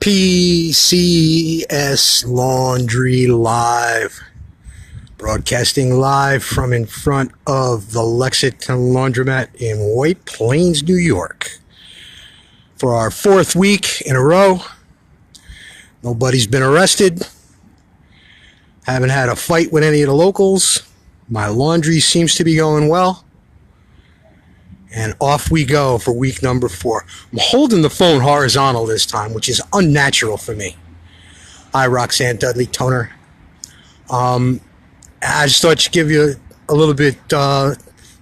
PCS Laundry live, broadcasting live from in front of the Lexington Laundromat in White Plains, New York, for our fourth week in a row. Nobody's been arrested. Haven't had a fight with any of the locals. My laundry seems to be going well. And off we go for week number 4. I'm holding the phone horizontal this time, which is unnatural for me. Hi, Roxanne Dudley Toner. I just thought to give you a little bit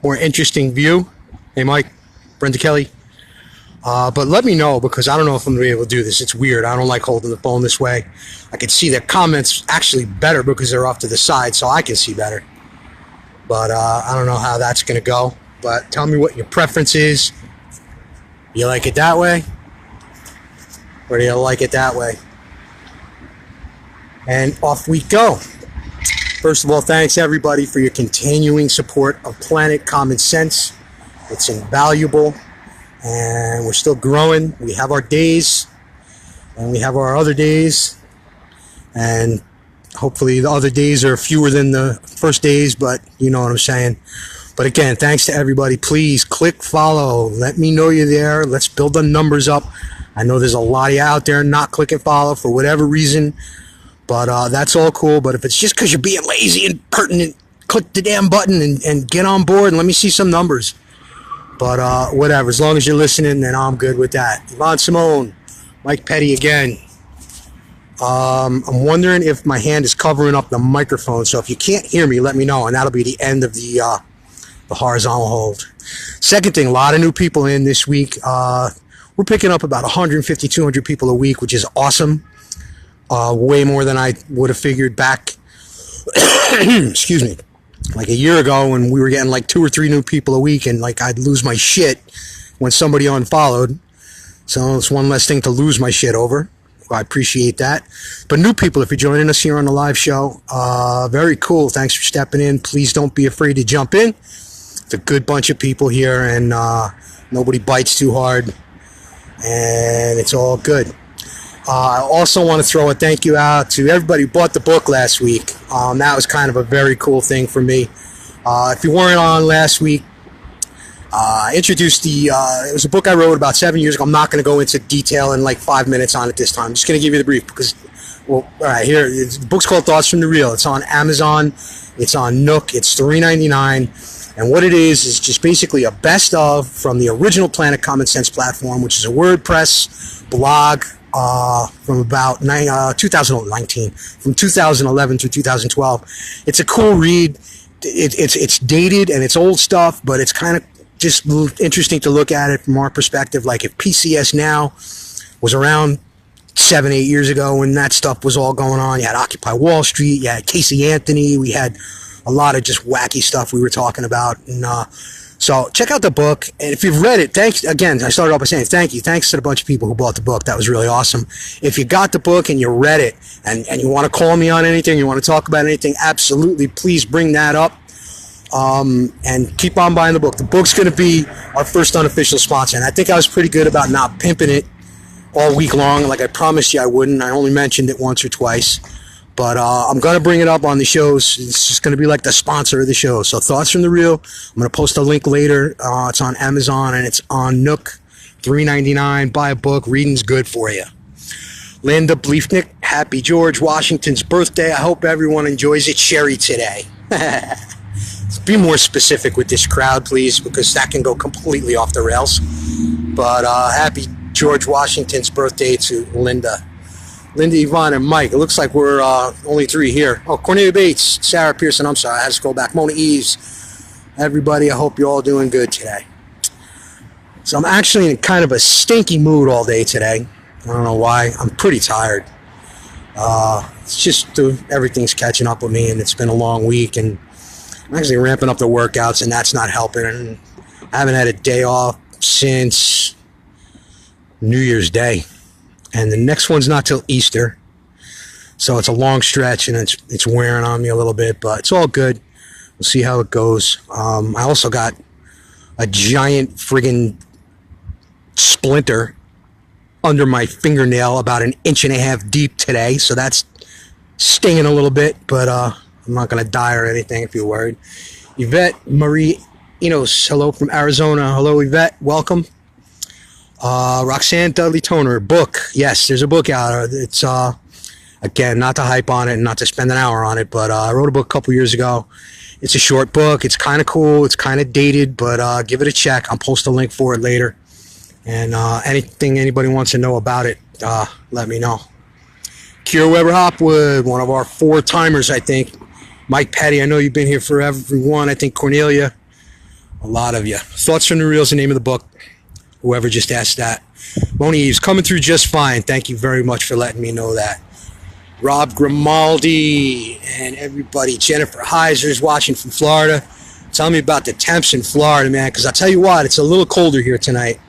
more interesting view. Hey, Mike, Brenda Kelly. But let me know, because I don't know if I'm going to be able to do this. It's weird. I don't like holding the phone this way. I can see the comments actually better because they're off to the side, so I can see better. But I don't know how that's going to go. But tell me what your preference is. You like it that way? Or do you like it that way? And off we go. First of all, thanks everybody for your continuing support of Planet Common Sense. It's invaluable. And we're still growing. We have our days. And we have our other days. And hopefully the other days are fewer than the first days, but you know what I'm saying. But again, thanks to everybody. Please click follow. Let me know you're there. Let's build the numbers up. I know there's a lot of you out there not clicking follow for whatever reason, but that's all cool. But if it's just because you're being lazy and pertinent, click the damn button and get on board and let me see some numbers. But whatever, as long as you're listening, then I'm good with that. Yvonne Simone, Mike Petty again. I'm wondering if my hand is covering up the microphone, so if you can't hear me, let me know, and that'll be the end of the horizontal hold. Second thing, a lot of new people in this week. We're picking up about 150, 200 people a week, which is awesome. Way more than I would have figured back, excuse me, like a year ago when we were getting like 2 or 3 new people a week, and like I'd lose my shit when somebody unfollowed. So it's one less thing to lose my shit over. I appreciate that. But new people, if you're joining us here on the live show, very cool. Thanks for stepping in. Please don't be afraid to jump in. It's a good bunch of people here, and nobody bites too hard, and it's all good. I also want to throw a thank you out to everybody who bought the book last week. That was kind of a very cool thing for me. If you weren't on last week, I introduced it was a book I wrote about 7 years ago. I'm not going to go into detail in like 5 minutes on it this time. I'm just going to give you the brief because, well, all right, here, the book's called Thoughts from the Real. It's on Amazon. It's on Nook. It's $3.99. And what it is just basically a best of from the original Planet Common Sense platform, which is a WordPress blog from about 2019, from 2011 through 2012. It's a cool read. It's dated and it's old stuff, but it's kind of just interesting to look at it from our perspective. Like if PCS Now was around 7-8 years ago when that stuff was all going on, you had Occupy Wall Street, you had Casey Anthony, we had a lot of just wacky stuff we were talking about. And so check out the book. And if you've read it, thanks again. I started off by saying thank you. Thanks to the bunch of people who bought the book. That was really awesome. If you got the book and you read it and you want to call me on anything, you want to talk about anything, absolutely, please bring that up. And keep on buying the book. The book's going to be our first unofficial sponsor. And I think I was pretty good about not pimping it all week long. Like I promised you I wouldn't. I only mentioned it once or twice. But I'm going to bring it up on the shows. It's just going to be like the sponsor of the show. So Thoughts from the Real. I'm going to post a link later. It's on Amazon and it's on Nook. $3.99. Buy a book. Reading's good for you. Linda Bleefnick. Happy George Washington's birthday. I hope everyone enjoys it. Sherry today. Be more specific with this crowd, please, because that can go completely off the rails. But happy George Washington's birthday to Linda. Linda, Yvonne, and Mike. It looks like we're only 3 here. Oh, Cornelia Bates, Sarah Pearson. I'm sorry, I had to scroll back. Mona Eves. Everybody, I hope you're all doing good today. So I'm actually in kind of a stinky mood all day today. I don't know why. I'm pretty tired. It's just everything's catching up with me, and it's been a long week, and I'm actually ramping up the workouts, and that's not helping. And I haven't had a day off since New Year's Day. And the next one's not till Easter. So it's a long stretch, and it's wearing on me a little bit, but it's all good. We'll see how it goes. I also got a giant friggin' splinter under my fingernail about an inch and a half deep today, so that's stinging a little bit, but I'm not going to die or anything if you're worried. Yvette Marie Enos, hello from Arizona. Hello, Yvette. Welcome. Roxanne Dudley Toner, book. Yes, there's a book out. It's, again, not to hype on it and not to spend an hour on it, but I wrote a book a couple years ago. It's a short book. It's kind of cool. It's kind of dated, but give it a check. I'll post a link for it later. And anything anybody wants to know about it, let me know. Kira Weber Hopwood, one of our 4-timers, I think. Mike Petty, I know you've been here for everyone. I think Cornelia, a lot of you. Thoughts from the Real is the name of the book. Whoever just asked that. Moni Eves, coming through just fine. Thank you very much for letting me know that. Rob Grimaldi and everybody. Jennifer Heiser's watching from Florida. Tell me about the temps in Florida, man, because I'll tell you what, it's a little colder here tonight.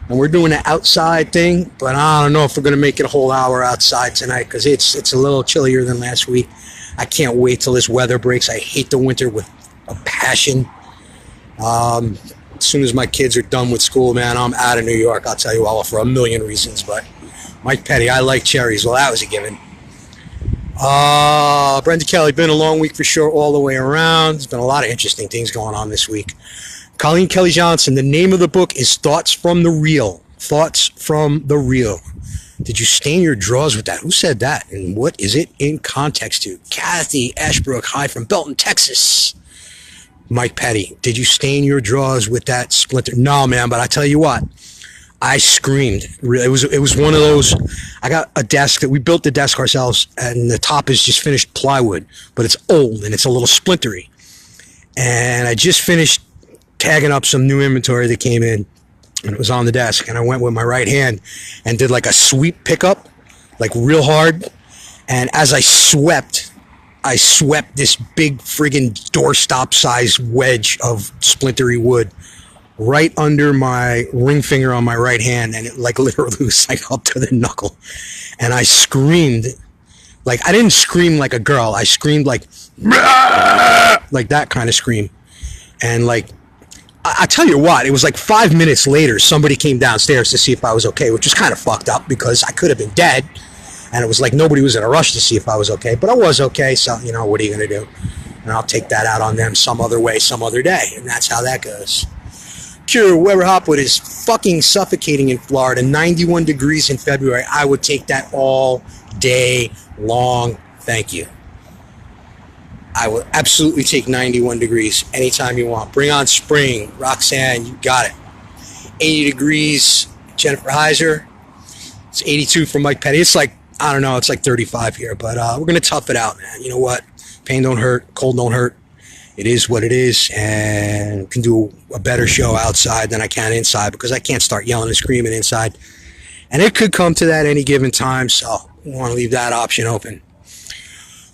And we're doing an outside thing, but I don't know if we're going to make it a whole hour outside tonight because it's a little chillier than last week. I can't wait till this weather breaks. I hate the winter with a passion. As soon as my kids are done with school, man, I'm out of New York. I'll tell you all for a million reasons. But Mike Petty, I like cherries. Well, that was a given. Brenda Kelly, been a long week for sure all the way around. There's been a lot of interesting things going on this week. Colleen Kelly Johnson, the name of the book is Thoughts from the Real. Thoughts from the Real. Did you stain your drawers with that? Who said that? And what is it in context to? Kathy Ashbrook, hi from Belton, Texas. Mike Petty, did you stain your drawers with that splinter? No, man, but I tell you what, I screamed. It was one of those. I got a desk that we built the desk ourselves, and the top is just finished plywood, but it's old and it's a little splintery. And I just finished tagging up some new inventory that came in, and it was on the desk, and I went with my right hand and did like a sweep pickup, like real hard. And as I swept this big friggin' doorstop size wedge of splintery wood right under my ring finger on my right hand, and it like literally was like up to the knuckle. And I screamed, like, I didn't scream like a girl. I screamed like that kind of scream. And like, I tell you what, it was like 5 minutes later, somebody came downstairs to see if I was okay, which was kind of fucked up because I could have been dead. And it was like nobody was in a rush to see if I was okay. But I was okay, so, you know, what are you going to do? And I'll take that out on them some other way, some other day. And that's how that goes. Kira Weber Hopwood is fucking suffocating in Florida. 91 degrees in February. I would take that all day long. Thank you. I will absolutely take 91 degrees anytime you want. Bring on spring. Roxanne, you got it. 80 degrees, Jennifer Heiser. It's 82 from Mike Petty. It's like, I don't know, it's like 35 here, but we're going to tough it out, man. You know what? Pain don't hurt. Cold don't hurt. It is what it is, and can do a better show outside than I can inside because I can't start yelling and screaming inside. And it could come to that any given time, so I want to leave that option open.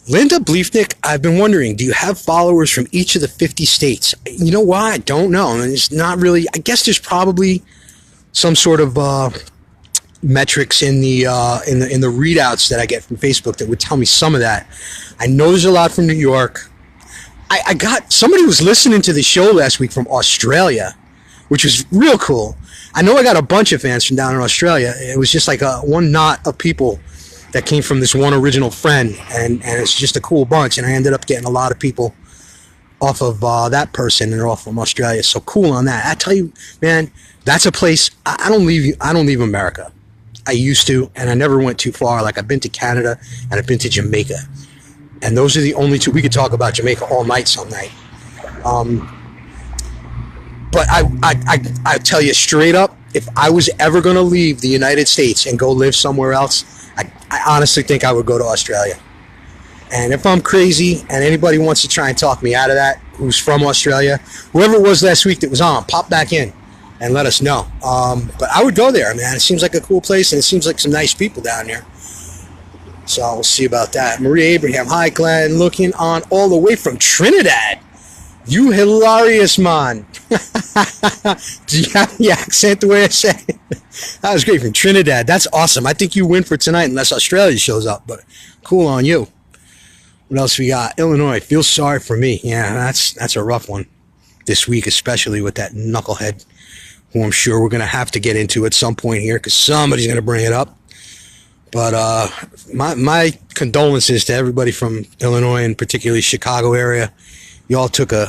Linda Bleefnick, I've been wondering, do you have followers from each of the 50 states? You know why? I don't know. And it's not really, I guess there's probably some sort of metrics in the readouts that I get from Facebook that would tell me some of that. I know there's a lot from New York. I got, somebody was listening to the show last week from Australia, which was real cool. I know I got a bunch of fans from down in Australia. It was just like one knot of people that came from this one original friend, and it's just a cool bunch. And I ended up getting a lot of people off of that person, and they're all from Australia. So cool on that. I tell you, man, that's a place. I don't leave America. I used to, and I never went too far. Like, I've been to Canada and I've been to Jamaica, and those are the only two. We could talk about Jamaica all night some night. But I tell you straight up, if I was ever going to leave the United States and go live somewhere else, I honestly think I would go to Australia. And if I'm crazy and anybody wants to try and talk me out of that, who's from Australia, whoever it was last week that was on, pop back in and let us know. But I would go there, man. It seems like a cool place, and it seems like some nice people down there. So we'll see about that. Maria Abraham, hi Glenn, looking on all the way from Trinidad. You hilarious, man. Do you have the accent the way I say it? That was great, from Trinidad. That's awesome. I think you win for tonight unless Australia shows up, but cool on you. What else we got? Illinois, feel sorry for me. Yeah, that's a rough one this week, especially with that knucklehead who I'm sure we're going to have to get into at some point here because somebody's going to bring it up. But my condolences to everybody from Illinois and particularly Chicago area. Y'all took an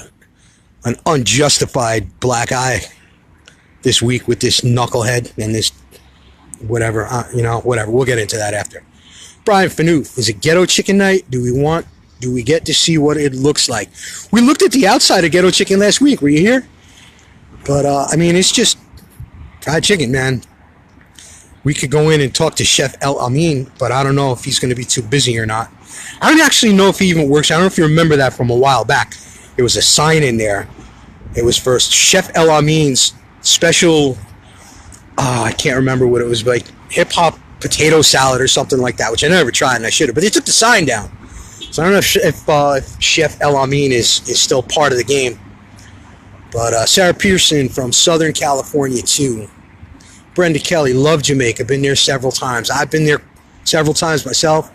unjustified black eye this week with this knucklehead and this whatever, whatever. We'll get into that after. Brian Fanute, is it Ghetto Chicken Night? Do we get to see what it looks like? We looked at the outside of Ghetto Chicken last week. Were you here? But, I mean, it's just fried chicken, man. We could go in and talk to Chef El Amin, but I don't know if he's going to be too busy or not. I don't actually know if he even works. I don't know if you remember that from a while back. There was a sign in there. It was for Chef El Amin's special, I can't remember what it was, like hip-hop potato salad or something like that, which I never tried and I should have. But they took the sign down. So I don't know if Chef El Amin is still part of the game. But Sarah Pearson from Southern California, too. Brenda Kelly, love Jamaica. Been there several times. I've been there several times myself.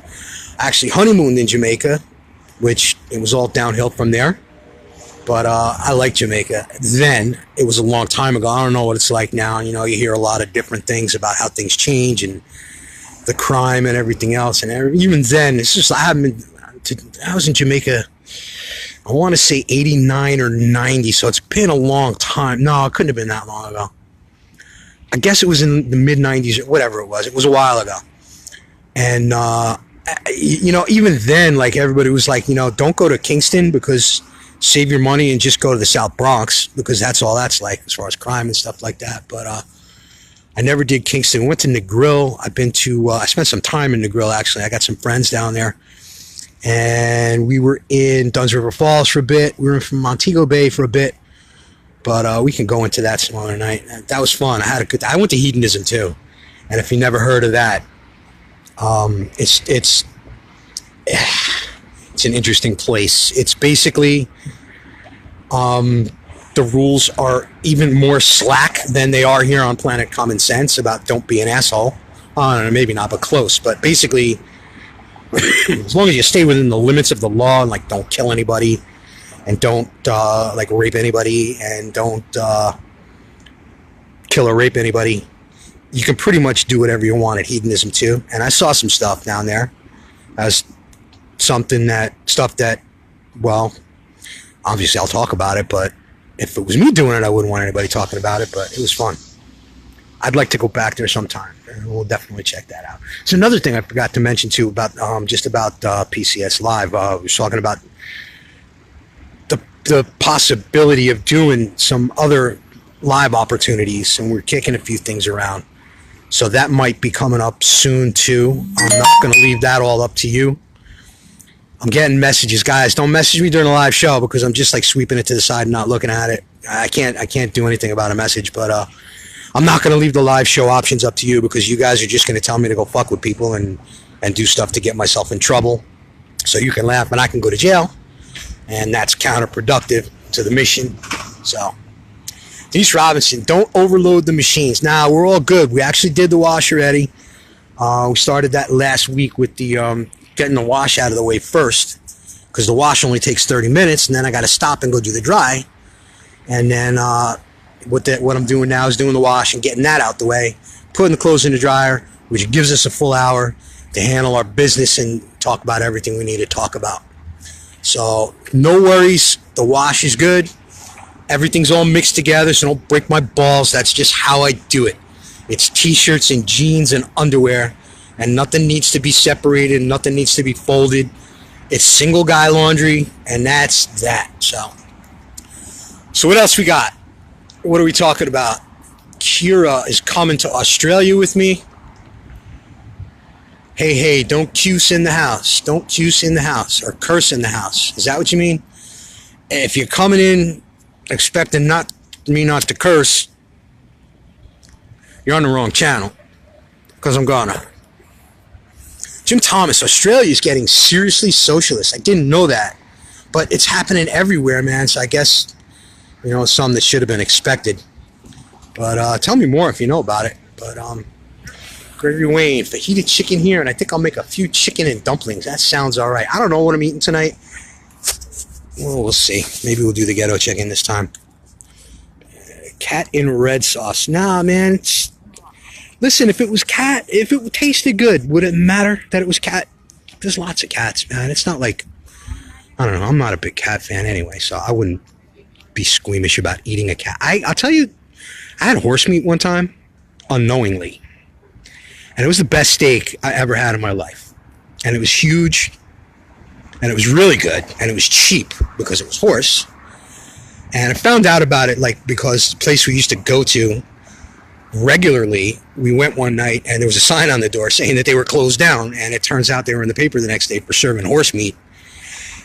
I actually honeymooned in Jamaica, which it was all downhill from there. But I like Jamaica. Then, it was a long time ago. I don't know what it's like now. You know, you hear a lot of different things about how things change and the crime and everything else. And even then, it's just, I was in Jamaica, I want to say 89 or 90. So it's been a long time. No, it couldn't have been that long ago. I guess it was in the mid-90s or whatever it was. It was a while ago. And, even then, like, everybody was like, don't go to Kingston because save your money and just go to the South Bronx because that's all that's like as far as crime and stuff like that. But I never did Kingston. Went to Negril. I spent some time in Negril, actually. I got some friends down there. And we were in Dunn's River Falls for a bit. We were in Montego Bay for a bit. But we can go into that some other night. That was fun. I went to Hedonism too, and if you never heard of that, it's an interesting place. It's basically the rules are even more slack than they are here on Planet Common Sense about don't be an asshole. I don't know, maybe not, but close. But basically, as long as you stay within the limits of the law and like don't kill anybody. And don't rape anybody, and don't kill or rape anybody. You can pretty much do whatever you want at Hedonism too. And I saw some stuff down there as stuff that, well, obviously I'll talk about it, but if it was me doing it, I wouldn't want anybody talking about it, but it was fun. I'd like to go back there sometime, and we'll definitely check that out. So another thing I forgot to mention too about PCS Live. I was talking about the possibility of doing some other live opportunities, and we're kicking a few things around. So that might be coming up soon too. I'm not going to leave that all up to you. I'm getting messages, guys. Don't message me during a live show because I'm just like sweeping it to the side and not looking at it. I can't do anything about a message, but I'm not going to leave the live show options up to you because you guys are just going to tell me to go fuck with people and do stuff to get myself in trouble. So you can laugh and I can go to jail. And that's counterproductive to the mission. So, Denise Robinson, don't overload the machines. Now, we're all good. We actually did the wash already. We started that last week with the getting the wash out of the way first. Because the wash only takes 30 minutes. And then I got to stop and go do the dry. And then what I'm doing now is doing the wash and getting that out the way. Putting the clothes in the dryer, which gives us a full hour to handle our business and talk about everything we need to talk about. So, no worries. The wash is good. Everything's all mixed together, so don't break my balls. That's just how I do it. It's t-shirts and jeans and underwear, and nothing needs to be separated, nothing needs to be folded. It's single guy laundry, and that's that. So what else we got? What are we talking about? Kira is coming to Australia with me. Hey, don't cuss in the house. Don't cuss in the house or curse in the house. Is that what you mean? If you're coming in expecting me not to curse, you're on the wrong channel. Because I'm gonna. Jim Thomas, Australia's getting seriously socialist. I didn't know that. But it's happening everywhere, man. So I guess, some that should have been expected. But tell me more if you know about it. But, Gregory Wayne, fajita chicken here, and I think I'll make a few chicken and dumplings. That sounds all right. I don't know what I'm eating tonight. Well, we'll see. Maybe we'll do the ghetto chicken this time. cat in red sauce. Nah, man. Listen, if it tasted good, would it matter that it was cat? There's lots of cats, man. It's not like, I don't know. I'm not a big cat fan anyway, so I wouldn't be squeamish about eating a cat. I'll tell you, I had horse meat one time, unknowingly. And it was the best steak I ever had in my life. And it was huge. And it was really good. And it was cheap because it was horse. And I found out about it because the place we used to go to regularly, we went one night and there was a sign on the door saying that they were closed down. And it turns out they were in the paper the next day for serving horse meat.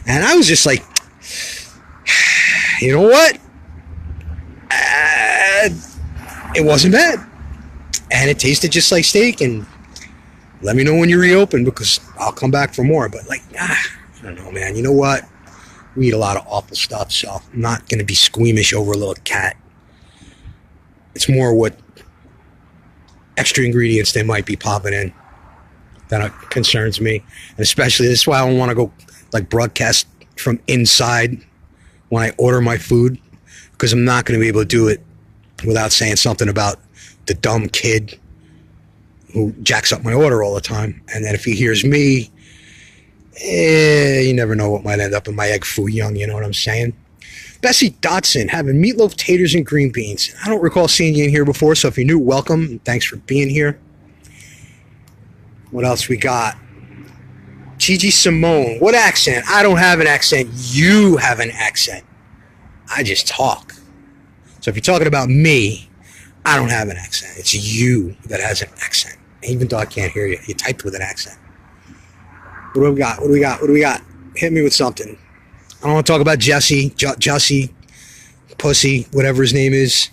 And I was just like, you know what? It wasn't bad. And it tasted just like steak. And let me know when you reopen because I'll come back for more. But I don't know, man. You know what? We eat a lot of awful stuff, so I'm not going to be squeamish over a little cat. It's more what extra ingredients they might be popping in that concerns me. And especially, this is why I don't want to go broadcast from inside when I order my food, because I'm not going to be able to do it without saying something about the dumb kid who jacks up my order all the time. And then if he hears me, you never know what might end up in my egg foo young, you know what I'm saying? Bessie Dotson having meatloaf, taters, and green beans. I don't recall seeing you in here before, so if you're new, welcome. Thanks for being here. What else we got? Gigi Simone. What accent? I don't have an accent. You have an accent. I just talk. So if you're talking about me, I don't have an accent. It's you that has an accent. Even though I can't hear you. You typed with an accent. What do we got? What do we got? What do we got? Hit me with something. I don't want to talk about Jesse, Pussy, whatever his name is.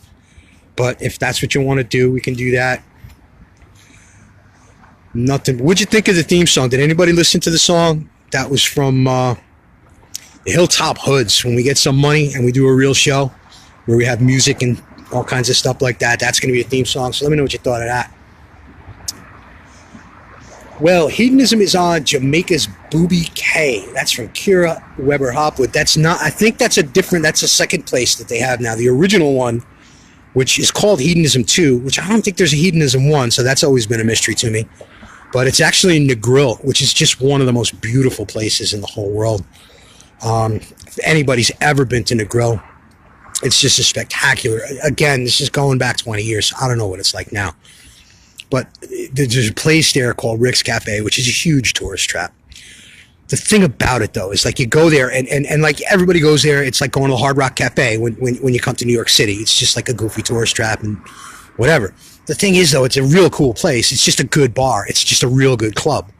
But if that's what you want to do, we can do that. Nothing. What'd you think of the theme song? Did anybody listen to the song? That was from the Hilltop Hoods. When we get some money and we do a real show where we have music and all kinds of stuff like that, that's going to be a theme song. So let me know what you thought of that. Well, Hedonism is on Jamaica's Booby K. That's from Kira Weber Hopwood. That's not, I think that's a second place that they have now. The original one, which is called Hedonism 2, which I don't think there's a Hedonism 1, so that's always been a mystery to me. But it's actually in Negril, which is just one of the most beautiful places in the whole world. If anybody's ever been to Negril, it's just a spectacular. Again, this is going back 20 years. So I don't know what it's like now. But there's a place there called Rick's Cafe, which is a huge tourist trap. The thing about it, though, is you go there and like everybody goes there. It's like going to the Hard Rock Cafe when you come to New York City. It's just like a goofy tourist trap and whatever. The thing is, though, it's a real cool place. It's just a good bar. It's just a real good club.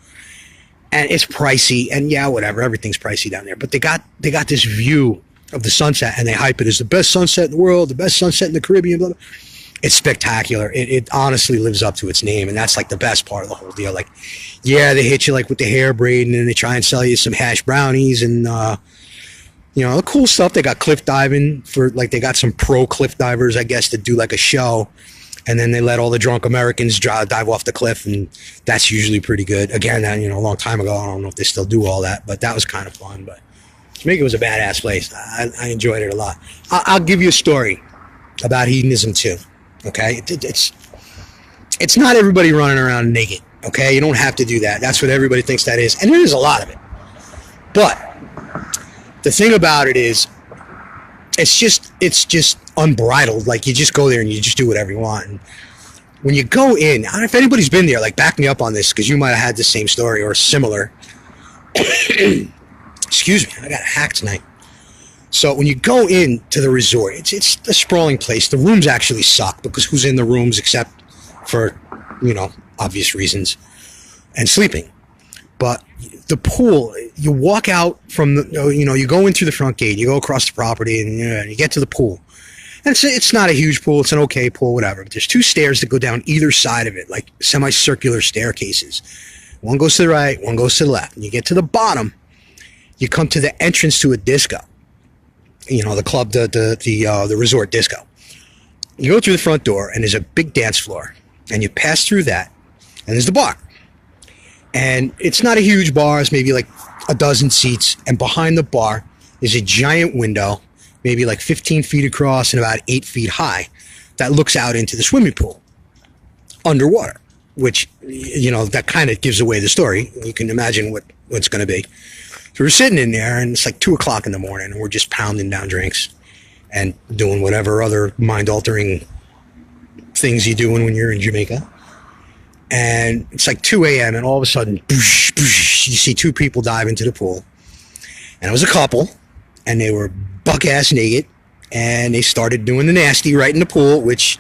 And it's pricey. And yeah, whatever. Everything's pricey down there. But they got this view of the sunset, and they hype it as the best sunset in the world, the best sunset in the Caribbean, blah, blah. It's spectacular. It honestly lives up to its name, and that's the best part of the whole deal. Yeah, they hit you with the hair braid, and they try and sell you some hash brownies and the cool stuff. They got cliff diving for they got some pro cliff divers, I guess, to do a show, and then they let all the drunk Americans dive off the cliff, and that's usually pretty good. Again, a long time ago, I don't know if they still do all that, but that was kind of fun. But Jamaica was a badass place. I enjoyed it a lot. I'll give you a story about Hedonism too. Okay, it's not everybody running around naked. Okay, you don't have to do that. That's what everybody thinks that is, and there is a lot of it. But the thing about it is, it's just unbridled. You just go there and you just do whatever you want. And when you go in, I don't know if anybody's been there. Back me up on this because you might have had the same story or similar. Excuse me, I got a hack tonight. So when you go into the resort, it's a sprawling place. The rooms actually suck because who's in the rooms except for, obvious reasons, and sleeping. But the pool, you walk out from you go in through the front gate, you go across the property, and you get to the pool. And it's not a huge pool. It's an okay pool, whatever. But there's two stairs that go down either side of it, like semicircular staircases. One goes to the right, one goes to the left. And you get to the bottom, you come to the entrance to a disco. The club, the resort disco. You go through the front door, and there's a big dance floor, and you pass through that, and there's the bar. And it's not a huge bar. It's maybe a dozen seats, and behind the bar is a giant window, maybe 15 feet across and about 8 feet high, that looks out into the swimming pool underwater, which, you know, that kind of gives away the story. You can imagine what it's going to be. So we're sitting in there, and it's like 2 o'clock in the morning, and we're just pounding down drinks and doing whatever other mind-altering things you do when you're in Jamaica. And it's like 2 a.m., and all of a sudden, boosh, boosh, you see 2 people dive into the pool. And it was a couple, and they were buck-ass naked, and they started doing the nasty right in the pool, which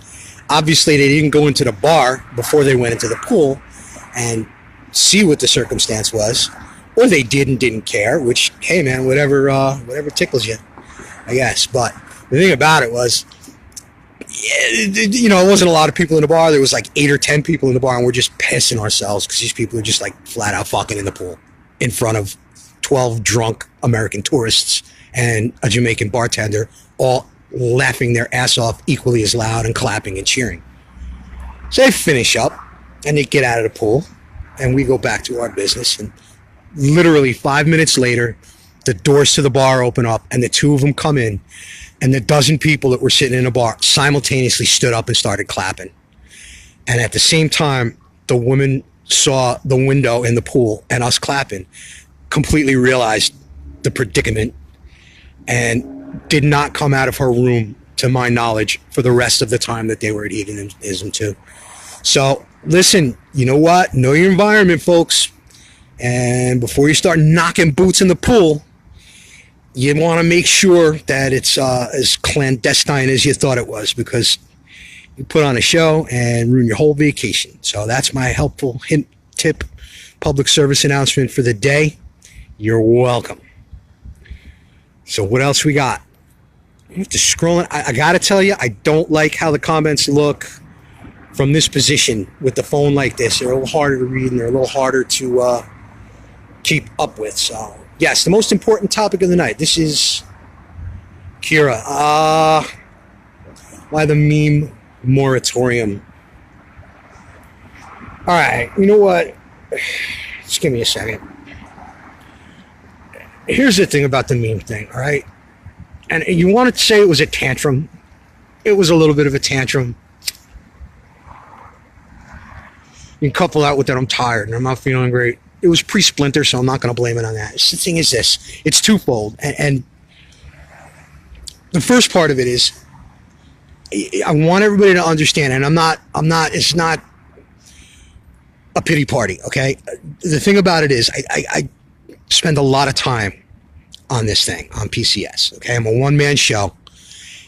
obviously they didn't go into the bar before they went into the pool and see what the circumstance was. Or they didn't care, which, hey, man, whatever tickles you, I guess. But the thing about it was, you know, it wasn't a lot of people in the bar. There was like 8 or 10 people in the bar, and we're just pissing ourselves because these people are just like flat out fucking in the pool in front of 12 drunk American tourists and a Jamaican bartender, all laughing their ass off equally as loud and clapping and cheering. So they finish up, and they get out of the pool, and we go back to our business. And literally 5 minutes later, the doors to the bar open up, and the 2 of them come in, and the dozen people that were sitting in the bar simultaneously stood up and started clapping. And at the same time, the woman saw the window in the pool and us clapping, completely realized the predicament, and did not come out of her room, to my knowledge, for the rest of the time that they were at Hedonism too. So listen, you know what? Know your environment, folks. And before you start knocking boots in the pool, you want to make sure that it's as clandestine as you thought it was, because you put on a show and ruin your whole vacation. So that's my helpful hint, tip, public service announcement for the day. You're welcome. So what else we got? I have to scroll in. I got to tell you, I don't like how the comments look from this position with the phone like this. They're a little harder to read, and they're a little harder to keep up with. So yes, the most important topic of the night. This is Kira. Why the meme moratorium? All right, you know what? Just give me a second. Here's the thing about the meme thing, all right? And you want to say it was a tantrum. It was a little bit of a tantrum. You can couple that with that I'm tired and I'm not feeling great. It was pre-splinter, so I'm not going to blame it on that. The thing is this. It's twofold. And the first part of it is, I want everybody to understand, and it's not a pity party, okay? The thing about it is, I spend a lot of time on this thing, on PCS, okay? I'm a one-man show,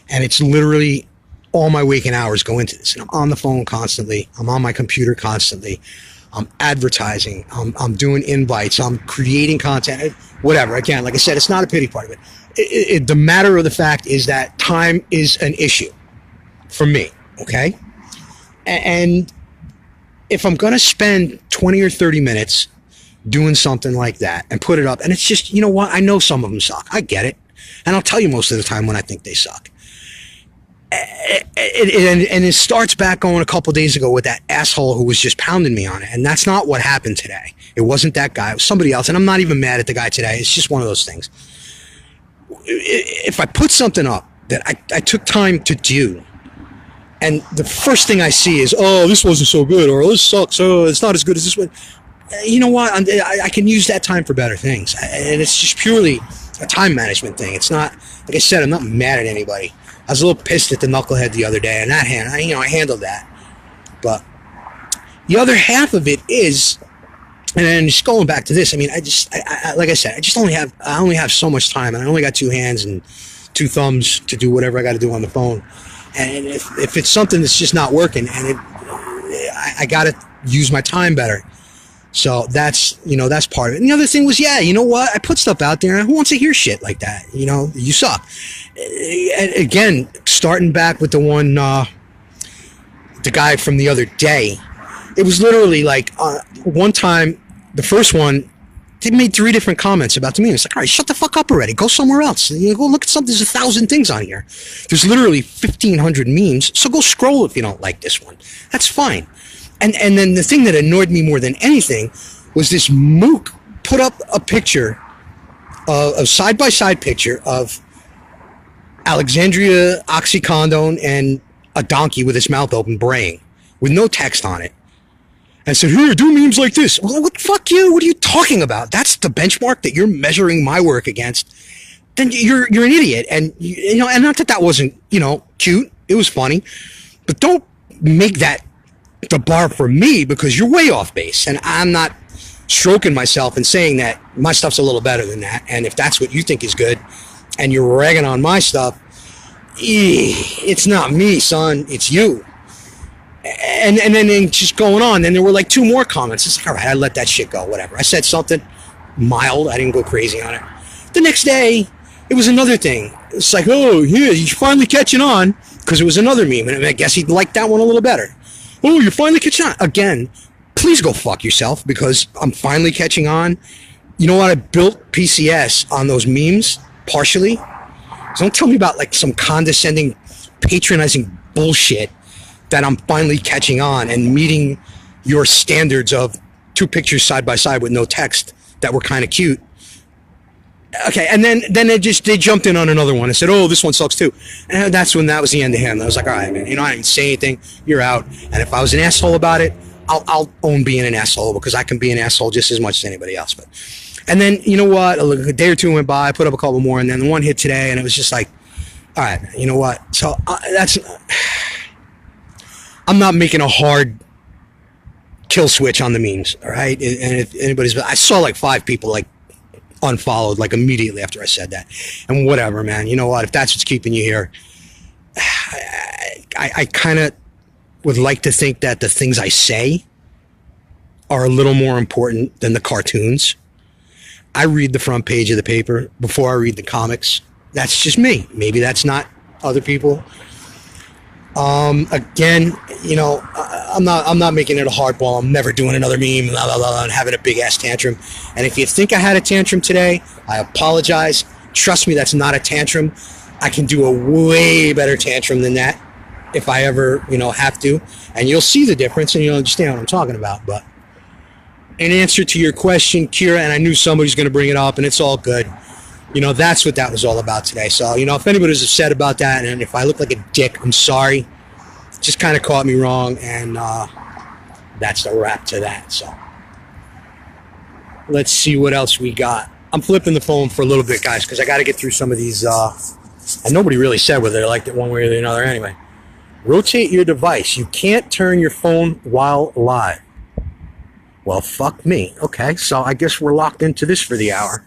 and it's literally all my waking hours go into this. And I'm on the phone constantly. I'm on my computer constantly. I'm advertising. I'm doing invites. I'm creating content, whatever. Again, like I said, it's not a pity party, but the matter of the fact is that time is an issue for me, okay? And if I'm going to spend 20 or 30 minutes doing something like that and put it up, and it's just, you know what? I know some of them suck. I get it. And I'll tell you most of the time when I think they suck. And it starts back going a couple days ago with that asshole who was just pounding me on it. And that's not what happened today. It wasn't that guy. It was somebody else. And I'm not even mad at the guy today. It's just one of those things. If I put something up that I took time to do, and the first thing I see is, oh, this wasn't so good, or this sucks, oh, it's not as good as this one. You know what? I can use that time for better things. And it's just purely a time management thing. It's not, like I said, I'm not mad at anybody. I was a little pissed at the knucklehead the other day, and I handled that. But the other half of it is, and then just going back to this, I mean, like I said, I only have so much time, and I only got 2 hands and 2 thumbs to do whatever I got to do on the phone. And if it's something that's just not working, and I got to use my time better. So that's part of it. And the other thing was, yeah, you know what? I put stuff out there, and who wants to hear shit like that? You know, you suck. And again, starting back with the one, the guy from the other day, it was literally like one time, the first one, they made 3 different comments about the meme. It's like, all right, shut the fuck up already. Go somewhere else. You know, go look at something. There's 1,000 things on here. There's literally 1,500 memes. So go scroll if you don't like this one. That's fine. And then the thing that annoyed me more than anything was this mook put up a picture, a side-by-side picture of Alexandria Oxycodone and a donkey with its mouth open braying with no text on it. And said, here, do memes like this. Well, what, fuck you. What are you talking about? That's the benchmark that you're measuring my work against. Then you're an idiot. And, you know, and not that wasn't, you know, cute. It was funny. But don't make that the bar for me, because you're way off base. And I'm not stroking myself and saying that my stuff's a little better than that. And if that's what you think is good and you're ragging on my stuff, it's not me, son. It's you. And then just going on. Then there were like 2 more comments. It's like, all right, I let that shit go, whatever. I said something mild. I didn't go crazy on it. The next day, it was another thing. It's like, oh, yeah, you're finally catching on, because it was another meme. And I guess he liked that one a little better. Oh, you're finally catching on. Again, please go fuck yourself, because I'm finally catching on. You know what? I built PCS on those memes, partially. So don't tell me about like some condescending, patronizing bullshit that I'm finally catching on and meeting your standards of 2 pictures side by side with no text that were kind of cute. Okay, and then they jumped in on another one and said, oh, this one sucks too. And that was the end of him. I was like, all right, man, you know, I didn't say anything. You're out. And if I was an asshole about it, I'll own being an asshole, because I can be an asshole just as much as anybody else. But, and then, you know what, a day or 2 went by, I put up a couple more, and then one hit today, and it was just like, all right, you know what? So I'm not making a hard kill switch on the memes, all right? And if anybody's, I saw like 5 people like unfollowed like immediately after I said that. And whatever, man. You know what? If that's what's keeping you here, I kind of would like to think that the things I say are a little more important than the cartoons. I read the front page of the paper before I read the comics. That's just me. Maybe that's not other people. Again, you know, I'm not making it a hardball. I'm never doing another meme, blah, blah, blah, and having a big ass tantrum. And if you think I had a tantrum today, I apologize. Trust me, that's not a tantrum. I can do a way better tantrum than that if I ever, you know, have to. And you'll see the difference and you'll understand what I'm talking about. But in answer to your question, Kira, and I knew somebody's going to bring it up, and it's all good. You know, that's what that was all about today. So, you know, if anybody's upset about that, and if I look like a dick, I'm sorry. Just kind of caught me wrong, and that's the wrap to that. So, let's see what else we got. I'm flipping the phone for a little bit, guys, because I got to get through some of these. And nobody really said whether they liked it one way or the other anyway. Rotate your device. You can't turn your phone while live. Well, fuck me. Okay, so I guess we're locked into this for the hour.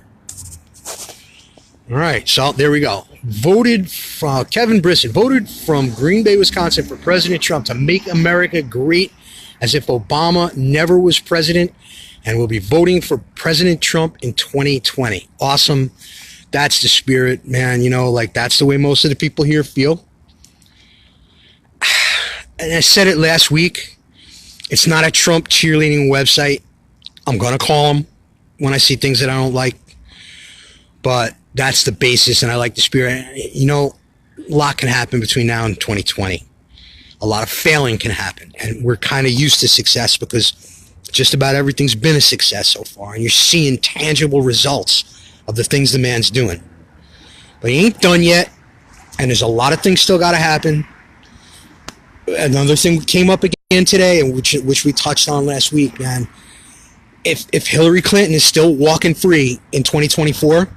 All right, so there we go. Kevin Brisson voted from Green Bay, Wisconsin for President Trump to make America great as if Obama never was president, and will be voting for President Trump in 2020. Awesome. That's the spirit, man. You know, like that's the way most of the people here feel. And I said it last week. It's not a Trump cheerleading website. I'm going to call them when I see things that I don't like. But that's the basis, and I like the spirit. You know, a lot can happen between now and 2020. A lot of failing can happen, and we're kind of used to success because just about everything's been a success so far, and you're seeing tangible results of the things the man's doing. But he ain't done yet, and there's a lot of things still got to happen. Another thing came up again today, and which we touched on last week, man. If Hillary Clinton is still walking free in 2024,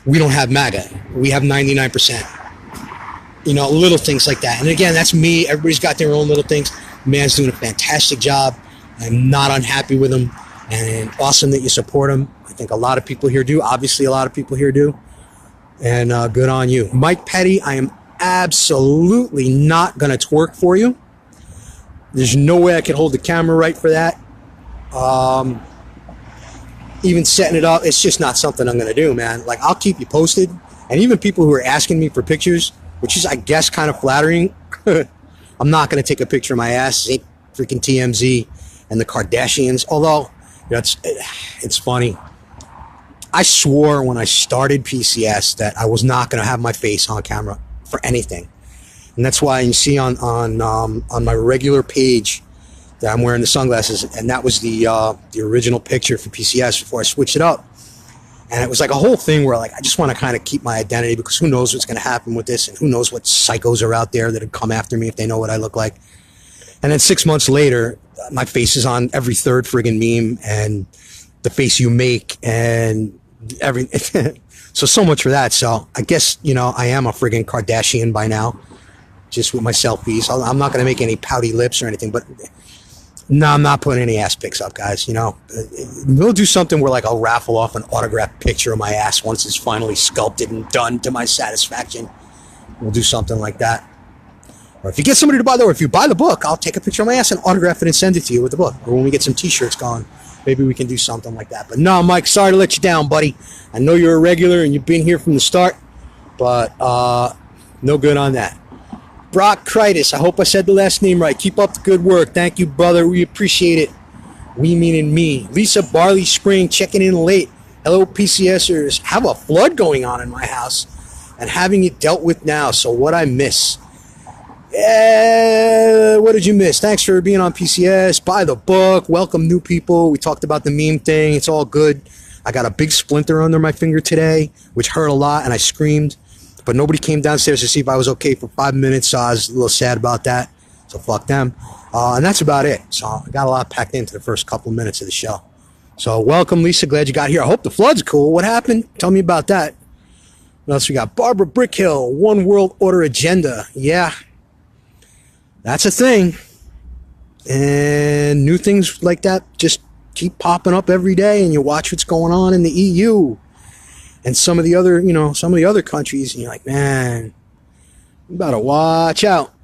we don't have MAGA. We have 99%. You know, little things like that. And again, that's me. Everybody's got their own little things. Man's doing a fantastic job. I'm not unhappy with him. And awesome that you support him. I think a lot of people here do. Obviously, a lot of people here do. And good on you. Mike Petty, I am absolutely not going to twerk for you. There's no way I can hold the camera right for that. Even setting it up, it's just not something I'm going to do, man. Like, I'll keep you posted. And even people who are asking me for pictures, which is, I guess, kind of flattering, I'm not going to take a picture of my ass. It ain't freaking TMZ and the Kardashians. Although, you know, it's funny. I swore when I started PCS that I was not going to have my face on camera for anything. And that's why you see on my regular page that I'm wearing the sunglasses, and that was the original picture for PCS before I switched it up. And it was like a whole thing where like I just want to kind of keep my identity because who knows what's going to happen with this, and who knows what psychos are out there that would come after me if they know what I look like. And then 6 months later, my face is on every third friggin' meme, and the face you make, and so much for that. So I guess, you know, I am a friggin' Kardashian by now, just with my selfies. I'm not going to make any pouty lips or anything, but no, I'm not putting any ass pics up, guys. You know, we'll do something where like I'll raffle off an autographed picture of my ass once it's finally sculpted and done to my satisfaction. We'll do something like that. Or if you get somebody to buy the, or if you buy the book, I'll take a picture of my ass and autograph it and send it to you with the book. Or when we get some t-shirts going, maybe we can do something like that. But no, Mike, sorry to let you down, buddy. I know you're a regular and you've been here from the start, but no good on that. Brock Critis, I hope I said the last name right. Keep up the good work. Thank you, brother. We appreciate it. We meaning me. Lisa Barley Spring checking in late. Hello, PCSers. Have a flood going on in my house and having it dealt with now. So what I miss? What did you miss? Thanks for being on PCS. Buy the book. Welcome new people. We talked about the meme thing. It's all good. I got a big splinter under my finger today, which hurt a lot, and I screamed. But nobody came downstairs to see if I was okay for 5 minutes, so I was a little sad about that. So fuck them. And that's about it. So I got a lot packed into the first couple of minutes of the show. So welcome, Lisa. Glad you got here. I hope the flood's cool. What happened? Tell me about that. What else we got? Barbara Brickhill, One World Order Agenda. Yeah, that's a thing. And new things like that just keep popping up every day, and you watch what's going on in the EU. And some of the other, you know, some of the other countries, and you're like, man, you better watch out.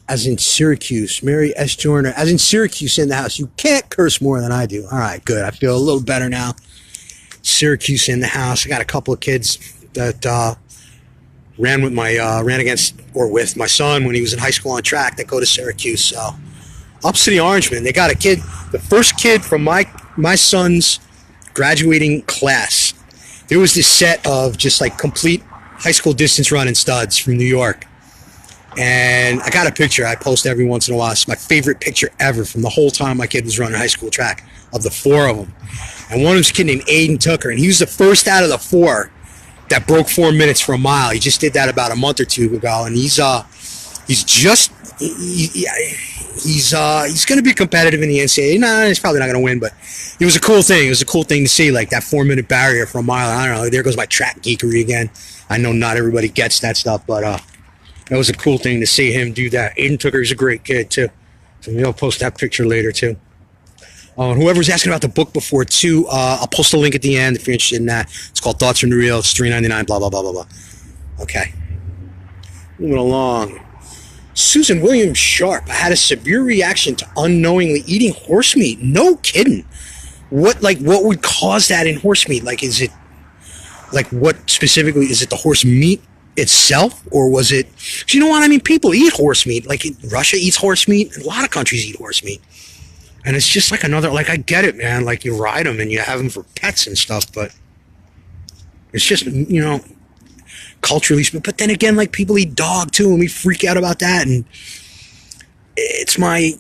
As in Syracuse, Mary S. Joyner, as in Syracuse in the house. You can't curse more than I do. All right, good. I feel a little better now. Syracuse in the house. I got a couple of kids that ran with my son when he was in high school on track that go to Syracuse. So up to the Orangemen. They got a kid, the first kid from my son's graduating class. There was this set of just like complete high school distance running studs from New York. And I got a picture I post every once in a while. It's my favorite picture ever from the whole time my kid was running high school track, of the four of them. And one of them's a kid named Aiden Tucker, and he was the first out of the four that broke 4 minutes for a mile. He just did that about a month or two ago, and he's going to be competitive in the NCAA. No, he's probably not going to win, but it was a cool thing. It was a cool thing to see, like that 4 minute barrier for a mile. I don't know. There goes my track geekery again. I know not everybody gets that stuff, but that was a cool thing to see him do that. Aiden Tucker is a great kid too. So maybe I'll post that picture later too. And whoever's asking about the book before too, I'll post a link at the end if you're interested in that. It's called Thoughts from the Real. It's $3.99. Blah blah blah blah blah. Okay. Moving along. Susan Williams Sharpe. I had a severe reaction to unknowingly eating horse meat. No kidding. What would cause that in horse meat? Like, is it like what specifically? Is it the horse meat itself, or was it? You know what I mean? People eat horse meat. Like Russia eats horse meat. A lot of countries eat horse meat, and it's just like another. Like I get it, man. Like you ride them and you have them for pets and stuff, but it's just culturally. But then again, like people eat dog too, and we freak out about that. And it's my.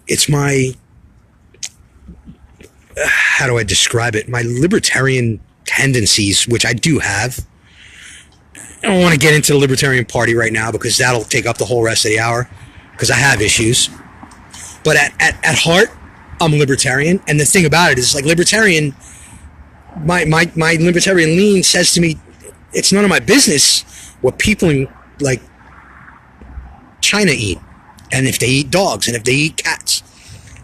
How do I describe it? My libertarian tendencies, which I do have. I don't want to get into the Libertarian Party right now because that'll take up the whole rest of the hour because I have issues. But at heart, I'm libertarian. And the thing about it is, like, libertarian, my libertarian lean says to me, it's none of my business what people in, like, China eat. And if they eat dogs and if they eat cats.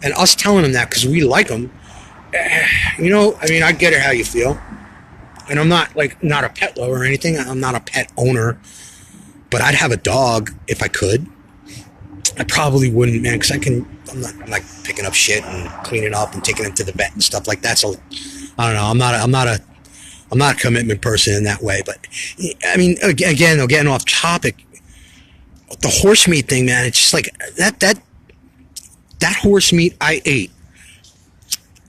And us telling them that because we like them, I mean, I get it how you feel. And I'm not a pet lover or anything. I'm not a pet owner. But I'd have a dog if I could. I probably wouldn't, man, because I'm not like picking up shit and cleaning up and taking them to the vet and stuff like that. So I don't know. I'm not a commitment person in that way. But I mean, again, getting off topic, the horse meat thing, man, it's just like that horse meat I ate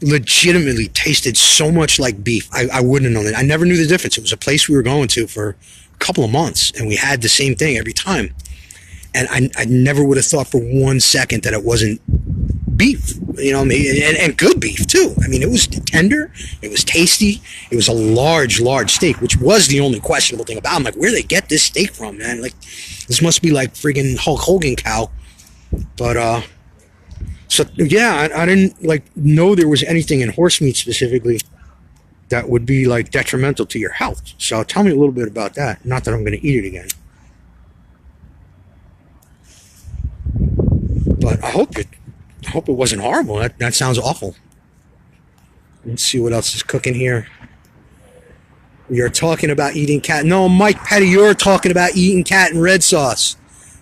legitimately tasted so much like beef. I wouldn't have known it. I never knew the difference. It was a place we were going to for a couple of months, and we had the same thing every time. And I never would have thought for 1 second that it wasn't beef, you know, and good beef too. I mean, it was tender, it was tasty, it was a large steak, which was the only questionable thing about it. I'm like, where do they get this steak from, man? Like, this must be like friggin' Hulk Hogan cow. But so yeah, I didn't like know there was anything in horse meat specifically that would be like detrimental to your health. So tell me a little bit about that. Not that I'm going to eat it again, but I hope it wasn't horrible. That sounds awful. Let's see what else is cooking here. We are talking about eating cat. No, Mike Petty, you're talking about eating cat in red sauce.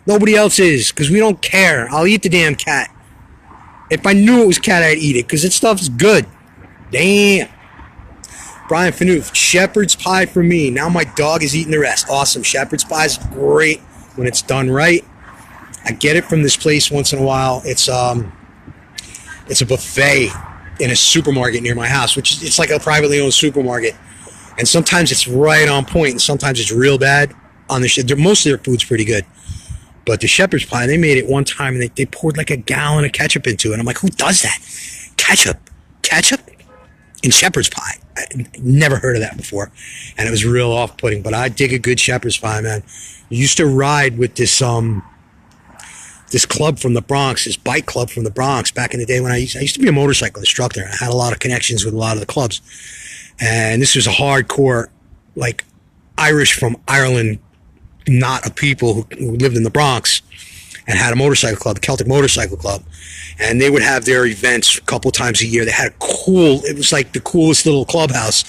Nobody else is, because we don't care. I'll eat the damn cat. If I knew it was cat, I'd eat it, because it stuff's good. Damn. Brian Fanuth, shepherd's pie for me. Now my dog is eating the rest. Awesome. Shepherd's pie is great when it's done right. I get it from this place once in a while. It's a buffet in a supermarket near my house, which it's like a privately owned supermarket. And sometimes it's right on point, and sometimes it's real bad. Most of their food's pretty good. But the shepherd's pie, they made it one time, and they poured like a gallon of ketchup into it. And I'm like, who does that? Ketchup in shepherd's pie. I never heard of that before. And it was real off-putting. But I dig a good shepherd's pie, man. I used to ride with this club from the Bronx, this bike club from the Bronx back in the day when I used to be a motorcycle instructor. I had a lot of connections with a lot of the clubs. And this was a hardcore, like, Irish from Ireland, not a people who lived in the Bronx and had a motorcycle club, the Celtic Motorcycle Club. And they would have their events a couple times a year. They had it was like the coolest little clubhouse.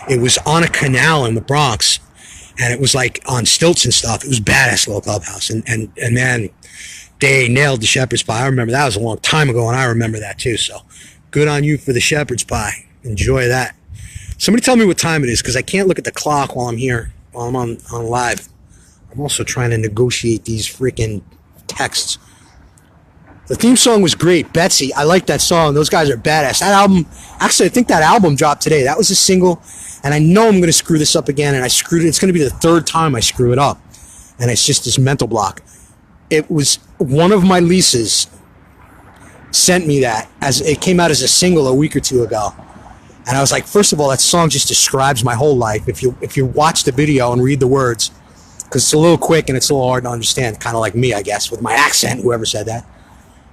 It was on a canal in the Bronx, and it was like on stilts and stuff. It was a badass little clubhouse. And man, they nailed the shepherd's pie. I remember that was a long time ago, and I remember that too. So good on you for the shepherd's pie. Enjoy that. Somebody tell me what time it is, because I can't look at the clock while I'm here, while I'm on live. I'm also trying to negotiate these freaking texts. The theme song was great. Betsy, I like that song. Those guys are badass. That album, actually, I think that album dropped today. That was a single, and I know I'm going to screw this up again, and I screwed it. It's going to be the third time I screw it up, and it's just this mental block. It was one of my leases sent me that, as it came out as a single a week or two ago. And I was like, first of all, that song just describes my whole life. If you watch the video and read the words, because it's a little quick and it's a little hard to understand, kind of like me, I guess, with my accent, whoever said that.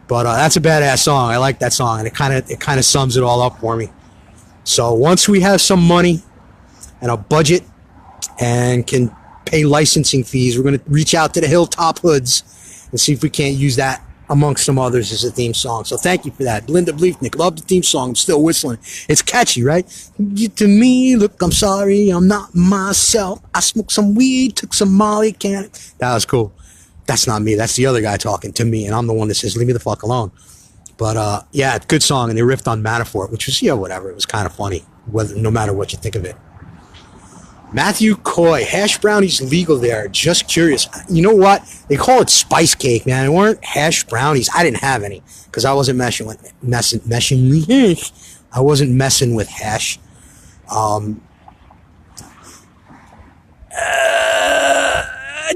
But that's a badass song. I like that song, and it kind of sums it all up for me. So once we have some money and a budget and can pay licensing fees, we're going to reach out to the Hilltop Hoods and see if we can't use that amongst some others as a theme song. So thank you for that. Linda Bleefnick, love the theme song. I'm still whistling. It's catchy, right? To me, look, I'm sorry, I'm not myself. I smoked some weed, took some Molly, can't. That was cool. That's not me. That's the other guy talking to me, and I'm the one that says, leave me the fuck alone. But yeah, good song, and they riffed on Manafort, which was, whatever. It was kind of funny, no matter what you think of it. Matthew Coy, hash brownies legal there. Just curious. You know what? They call it spice cake, man. It weren't hash brownies. I didn't have any because I wasn't messing with hash. I wasn't messing with hash. I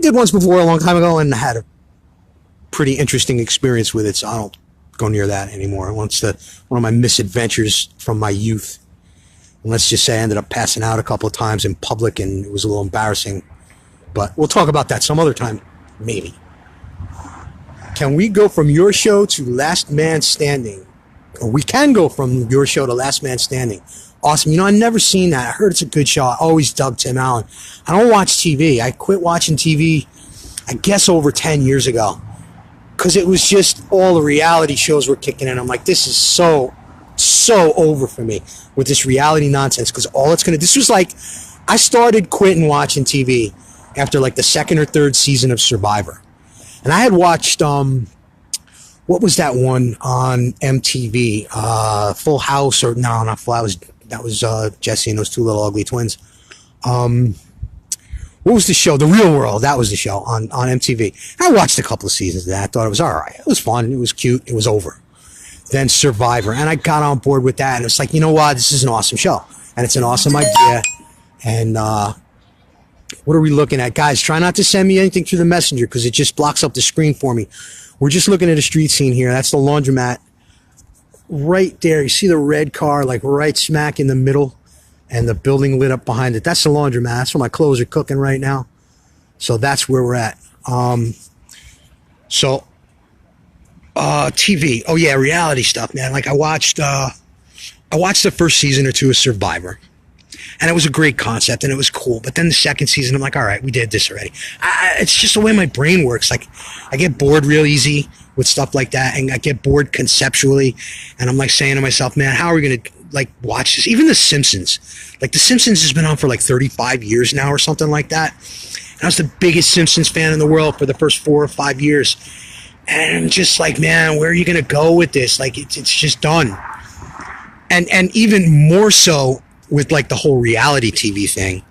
did once before a long time ago and had a pretty interesting experience with it, so I don't go near that anymore. One of my misadventures from my youth. And let's just say I ended up passing out a couple of times in public, and it was a little embarrassing. But we'll talk about that some other time, maybe. Can we go from your show to Last Man Standing? Or we can go from your show to Last Man Standing. Awesome. I've never seen that. I heard it's a good show. I always dug Tim Allen. I don't watch TV. I quit watching TV, I guess, over 10 years ago. Because it was just all the reality shows were kicking in. I'm like, this is so over for me with this reality nonsense, because all it's gonna, this was like, I started quitting watching TV after like the second or third season of Survivor, and I had watched what was that one on MTV, Full House, or no, not Full House, that was Jesse and those two little ugly twins. What was the show? The Real World. That was the show on MTV. I watched a couple of seasons of that. I thought it was all right. It was fun. It was cute. It was over. Then Survivor, and I got on board with that, and it's like, you know what, this is an awesome show, and it's an awesome idea, and what are we looking at? Guys, try not to send me anything through the messenger, because it just blocks up the screen for me. We're just looking at a street scene here. That's the laundromat right there. You see the red car, like right smack in the middle, and the building lit up behind it. That's the laundromat. That's where my clothes are cooking right now. So that's where we're at. TV. Oh yeah, reality stuff, man. Like I watched the first season or two of Survivor, and it was a great concept and it was cool. But then the second season, I'm like, all right, we did this already. It's just the way my brain works. Like I get bored real easy with stuff like that, and I get bored conceptually, and I'm like saying to myself, man, how are we gonna like watch this? Even The Simpsons. Like The Simpsons has been on for like 35 years now or something like that. And I was the biggest Simpsons fan in the world for the first 4 or 5 years. And I'm just like, man, where are you going to go with this? Like, it's just done. And even more so with like the whole reality TV thing,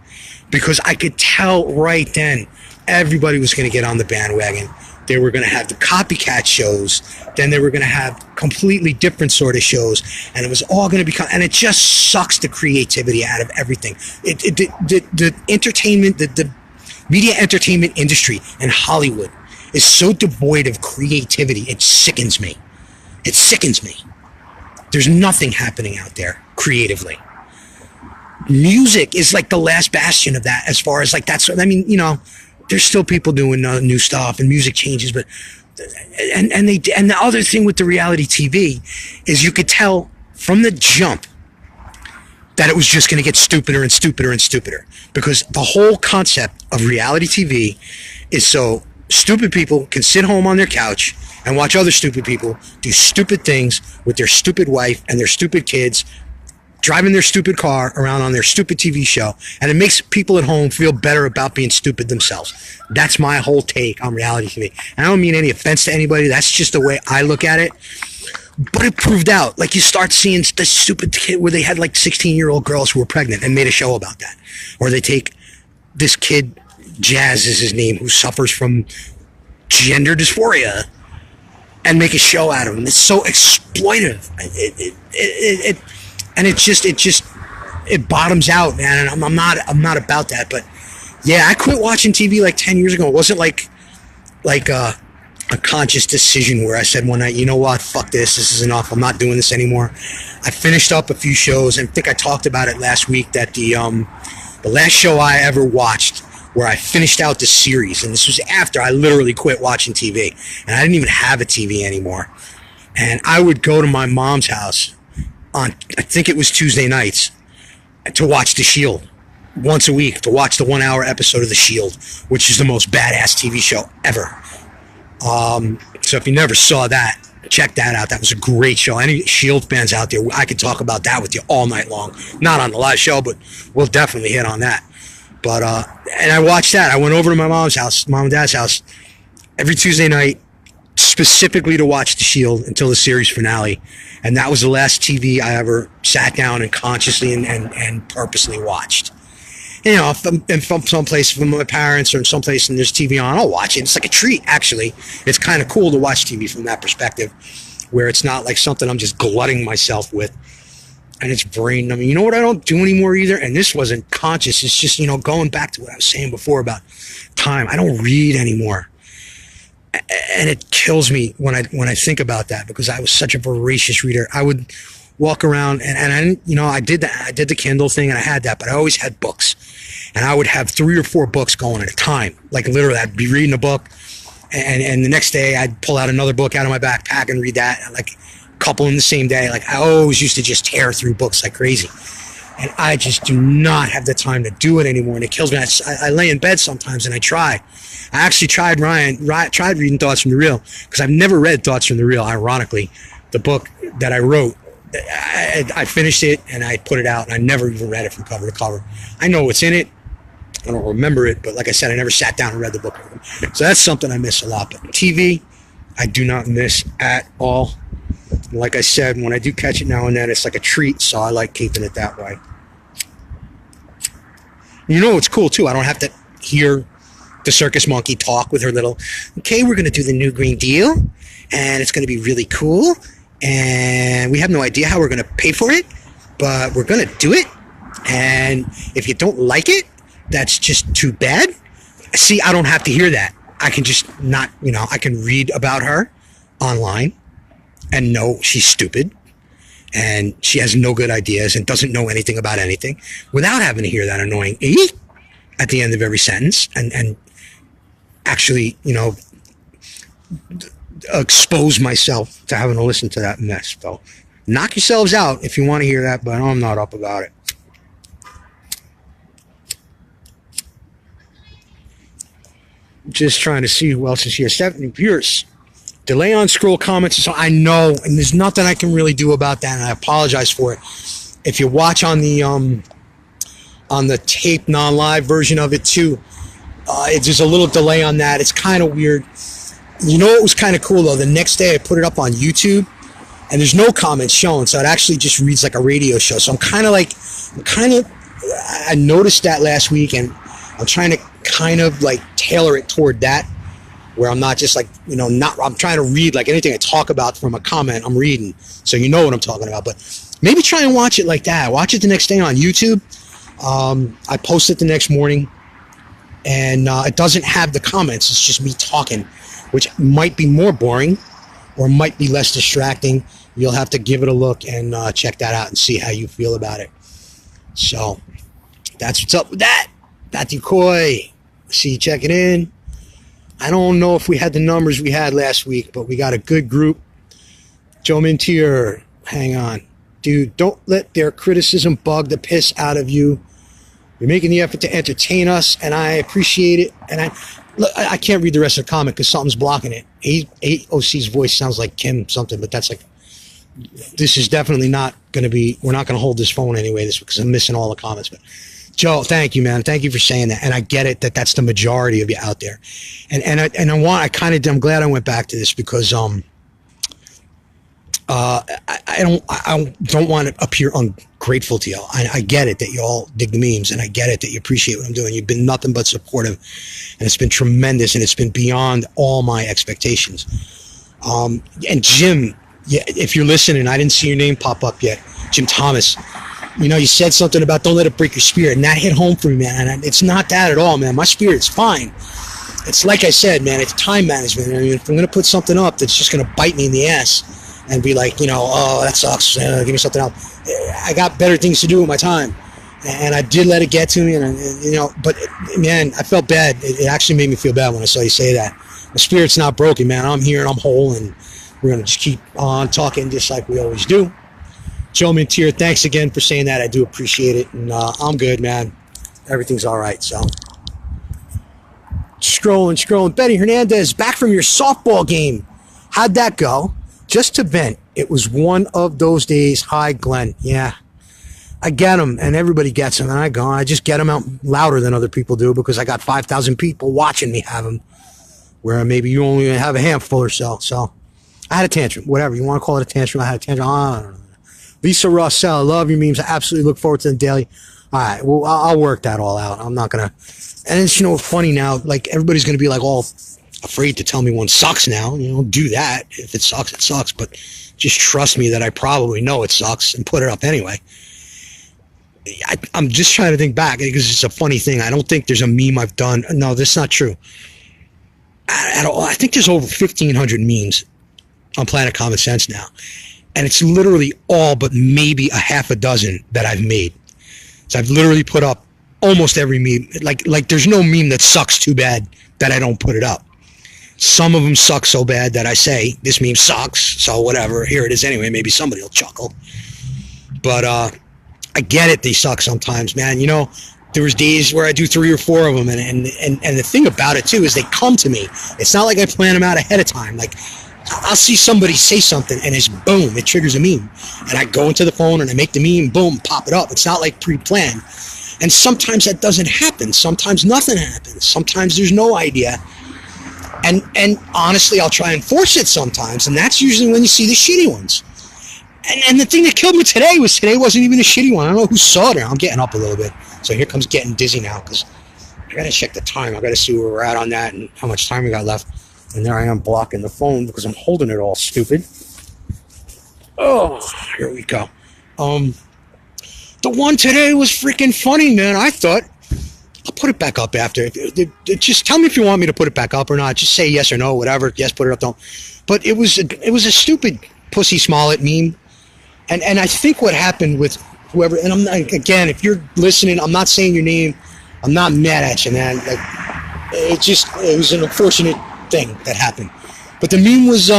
because I could tell right then everybody was going to get on the bandwagon. They were going to have the copycat shows. Then they were going to have completely different sort of shows. And it was all going to become, and it just sucks the creativity out of everything. The entertainment, the media entertainment industry in Hollywood is so devoid of creativity. It sickens me. It sickens me. There's nothing happening out there creatively. Music is like the last bastion of that, as far as like that's, I mean, you know, there's still people doing new stuff and music changes, but, and the other thing with the reality TV is you could tell from the jump that it was just going to get stupider and stupider and stupider, because the whole concept of reality TV is so stupid people can sit home on their couch and watch other stupid people do stupid things with their stupid wife and their stupid kids, driving their stupid car around on their stupid TV show, and it makes people at home feel better about being stupid themselves. That's my whole take on reality TV. And I don't mean any offense to anybody. That's just the way I look at it. But it proved out. Like, you start seeing the stupid kid where they had like 16-year-old girls who were pregnant and made a show about that. Or they take this kid, Jazz is his name, who suffers from gender dysphoria, and make a show out of him. It's so exploitive. It bottoms out, man. And I'm not about that. But yeah, I quit watching TV like 10 years ago. It wasn't like a conscious decision where I said one night, you know what, fuck this is enough, I'm not doing this anymore. I finished up a few shows, and I think I talked about it last week, that the last show I ever watched where I finished out the series, and this was after I literally quit watching TV, and I didn't even have a TV anymore, and I would go to my mom's house on, I think it was Tuesday nights, to watch The Shield once a week, to watch the 1-hour episode of The Shield, which is the most badass TV show ever. So if you never saw that, check that out. That was a great show. Any Shield fans out there, I could talk about that with you all night long. Not on the live show, but we'll definitely hit on that. But, and I watched that. I went over to my mom's house, mom and dad's house, every Tuesday night, specifically to watch The Shield until the series finale. And that was the last TV I ever sat down and consciously and purposely watched. You know, if I'm from someplace with my parents or in someplace and there's TV on, I'll watch it. It's like a treat, actually. It's kind of cool to watch TV from that perspective, where it's not like something I'm just glutting myself with. And it's brain numbing. You know what I don't do anymore either? And this wasn't conscious. It's just, you know, going back to what I was saying before about time. I don't read anymore. And it kills me when I think about that, because I was such a voracious reader. I would walk around and I didn't, you know, I did the Kindle thing and I had that, but I always had books. And I would have 3 or 4 books going at a time. Like literally, I'd be reading a book, and the next day I'd pull out another book out of my backpack and read that, like a couple in the same day. Like I always used to just tear through books like crazy. And I just do not have the time to do it anymore, and it kills me. I lay in bed sometimes and I try. I actually tried reading Thoughts from the Real, because I've never read Thoughts from the Real, ironically. The book that I wrote, I finished it and I put it out, and I never even read it from cover to cover. I know what's in it. I don't remember it, but like I said, I never sat down and read the book. So that's something I miss a lot. But TV, I do not miss at all. Like I said, when I do catch it now and then, it's like a treat, so I like keeping it that way. You know what's cool, too? I don't have to hear the circus monkey talk with her little, okay, we're going to do the new Green Deal, and it's going to be really cool, and we have no idea how we're going to pay for it, but we're going to do it, and if you don't like it, that's just too bad. See, I don't have to hear that. I can just not, you know, I can read about her online and know she's stupid, and she has no good ideas and doesn't know anything about anything, without having to hear that annoying "ee" at the end of every sentence, and actually, you know, expose myself to having to listen to that mess. So knock yourselves out if you want to hear that, but I'm not up about it. Just trying to see who else is here. Stephanie Pierce. Delay on scroll comments. So I know, and there's nothing I can really do about that, and I apologize for it. If you watch on the tape non-live version of it too, there's a little delay on that. It's kind of weird. You know what was kind of cool though? The next day I put it up on YouTube, and there's no comments shown, so it actually just reads like a radio show. So I noticed that last week, and I'm trying to kind of like tailor it toward that, where I'm not just like, you know, I'm trying to read like anything I talk about from a comment I'm reading, so you know what I'm talking about. But maybe try and watch it like that. Watch it the next day on YouTube. I post it the next morning, and it doesn't have the comments. It's just me talking, which might be more boring or might be less distracting. You'll have to give it a look and check that out and see how you feel about it. So that's what's up with that. Matthew Coy, see you checking in. I don't know if we had the numbers we had last week, but we got a good group. Joe Mintier, hang on. Dude, don't let their criticism bug the piss out of you. You're making the effort to entertain us, and I appreciate it. And I can't read the rest of the comment because something's blocking it. AOC's voice sounds like Kim something, but that's like, this is definitely not going to be, we're not going to hold this phone anyway this because I'm missing all the comments. But Joe, thank you, man. Thank you for saying that. And I get it that that's the majority of you out there. I'm glad I went back to this because I don't want to appear ungrateful to y'all. I get it that you all dig the memes, and I get it that you appreciate what I'm doing. You've been nothing but supportive, and it's been tremendous, and it's been beyond all my expectations. And Jim, yeah, if you're listening, I didn't see your name pop up yet. Jim Thomas, you know, you said something about don't let it break your spirit, and that hit home for me, man. And it's not that at all, man. My spirit's fine. It's like I said, man, it's time management. I mean, if I'm going to put something up that's just going to bite me in the ass and be like, you know, oh, that sucks, give me something else. I got better things to do with my time. And I did let it get to me, and you know, but man, I felt bad. It actually made me feel bad when I saw you say that. My spirit's not broken, man. I'm here and I'm whole, and we're going to just keep on talking just like we always do. Joe Mintier, thanks again for saying that. I do appreciate it, and I'm good, man. Everything's all right, so. Scrolling. Betty Hernandez, back from your softball game. How'd that go? Just to vent. It was one of those days. Hi, Glenn. Yeah, I get them, and everybody gets them, and I just get them out louder than other people do because I got 5,000 people watching me have them, where maybe you only have a handful or so. So I had a tantrum. Whatever. You want to call it a tantrum, I had a tantrum. I don't know. Lisa Rossell, I love your memes. I absolutely look forward to the daily. All right, well, I'll work that all out. I'm not going to. And it's, you know, funny now, like everybody's going to be like all afraid to tell me one sucks now. You know, do that. If it sucks, it sucks. But just trust me that I probably know it sucks and put it up anyway. I'm just trying to think back because it's a funny thing. I don't think there's a meme I've done. No, that's not true. At all. I think there's over 1,500 memes on Planet Common Sense now. And it's literally all but maybe a half a dozen that I've made. So I've literally put up almost every meme. Like there's no meme that sucks too bad that I don't put it up. Some of them suck so bad that I say, this meme sucks, so whatever, here it is anyway. Maybe somebody will chuckle. But I get it, they suck sometimes, man. You know, there was days where I do 3 or 4 of them, and the thing about it, too, is they come to me. It's not like I plan them out ahead of time. Like, I'll see somebody say something, and it's boom, it triggers a meme. And I go into the phone, and I make the meme, boom, pop it up. It's not like pre-planned. And sometimes that doesn't happen. Sometimes nothing happens. Sometimes there's no idea. And honestly, I'll try and force it sometimes, and that's usually when you see the shitty ones. And the thing that killed me today wasn't even a shitty one. I don't know who saw it. I'm getting up a little bit. So here comes getting dizzy now, because I got to check the time. I got to see where we're at on that and how much time we got left. And there I am blocking the phone because I'm holding it all stupid. Oh, here we go. The one today was freaking funny, man. I thought, I'll put it back up after. Just tell me if you want me to put it back up or not. Just say yes or no, whatever. Yes, put it up, don't. But it was a stupid Pussy Smollett meme And I think what happened with whoever, and I'm not, again, if you're listening, I'm not saying your name, I'm not mad at you, man. Like, it was an unfortunate thing that happened. But the meme was,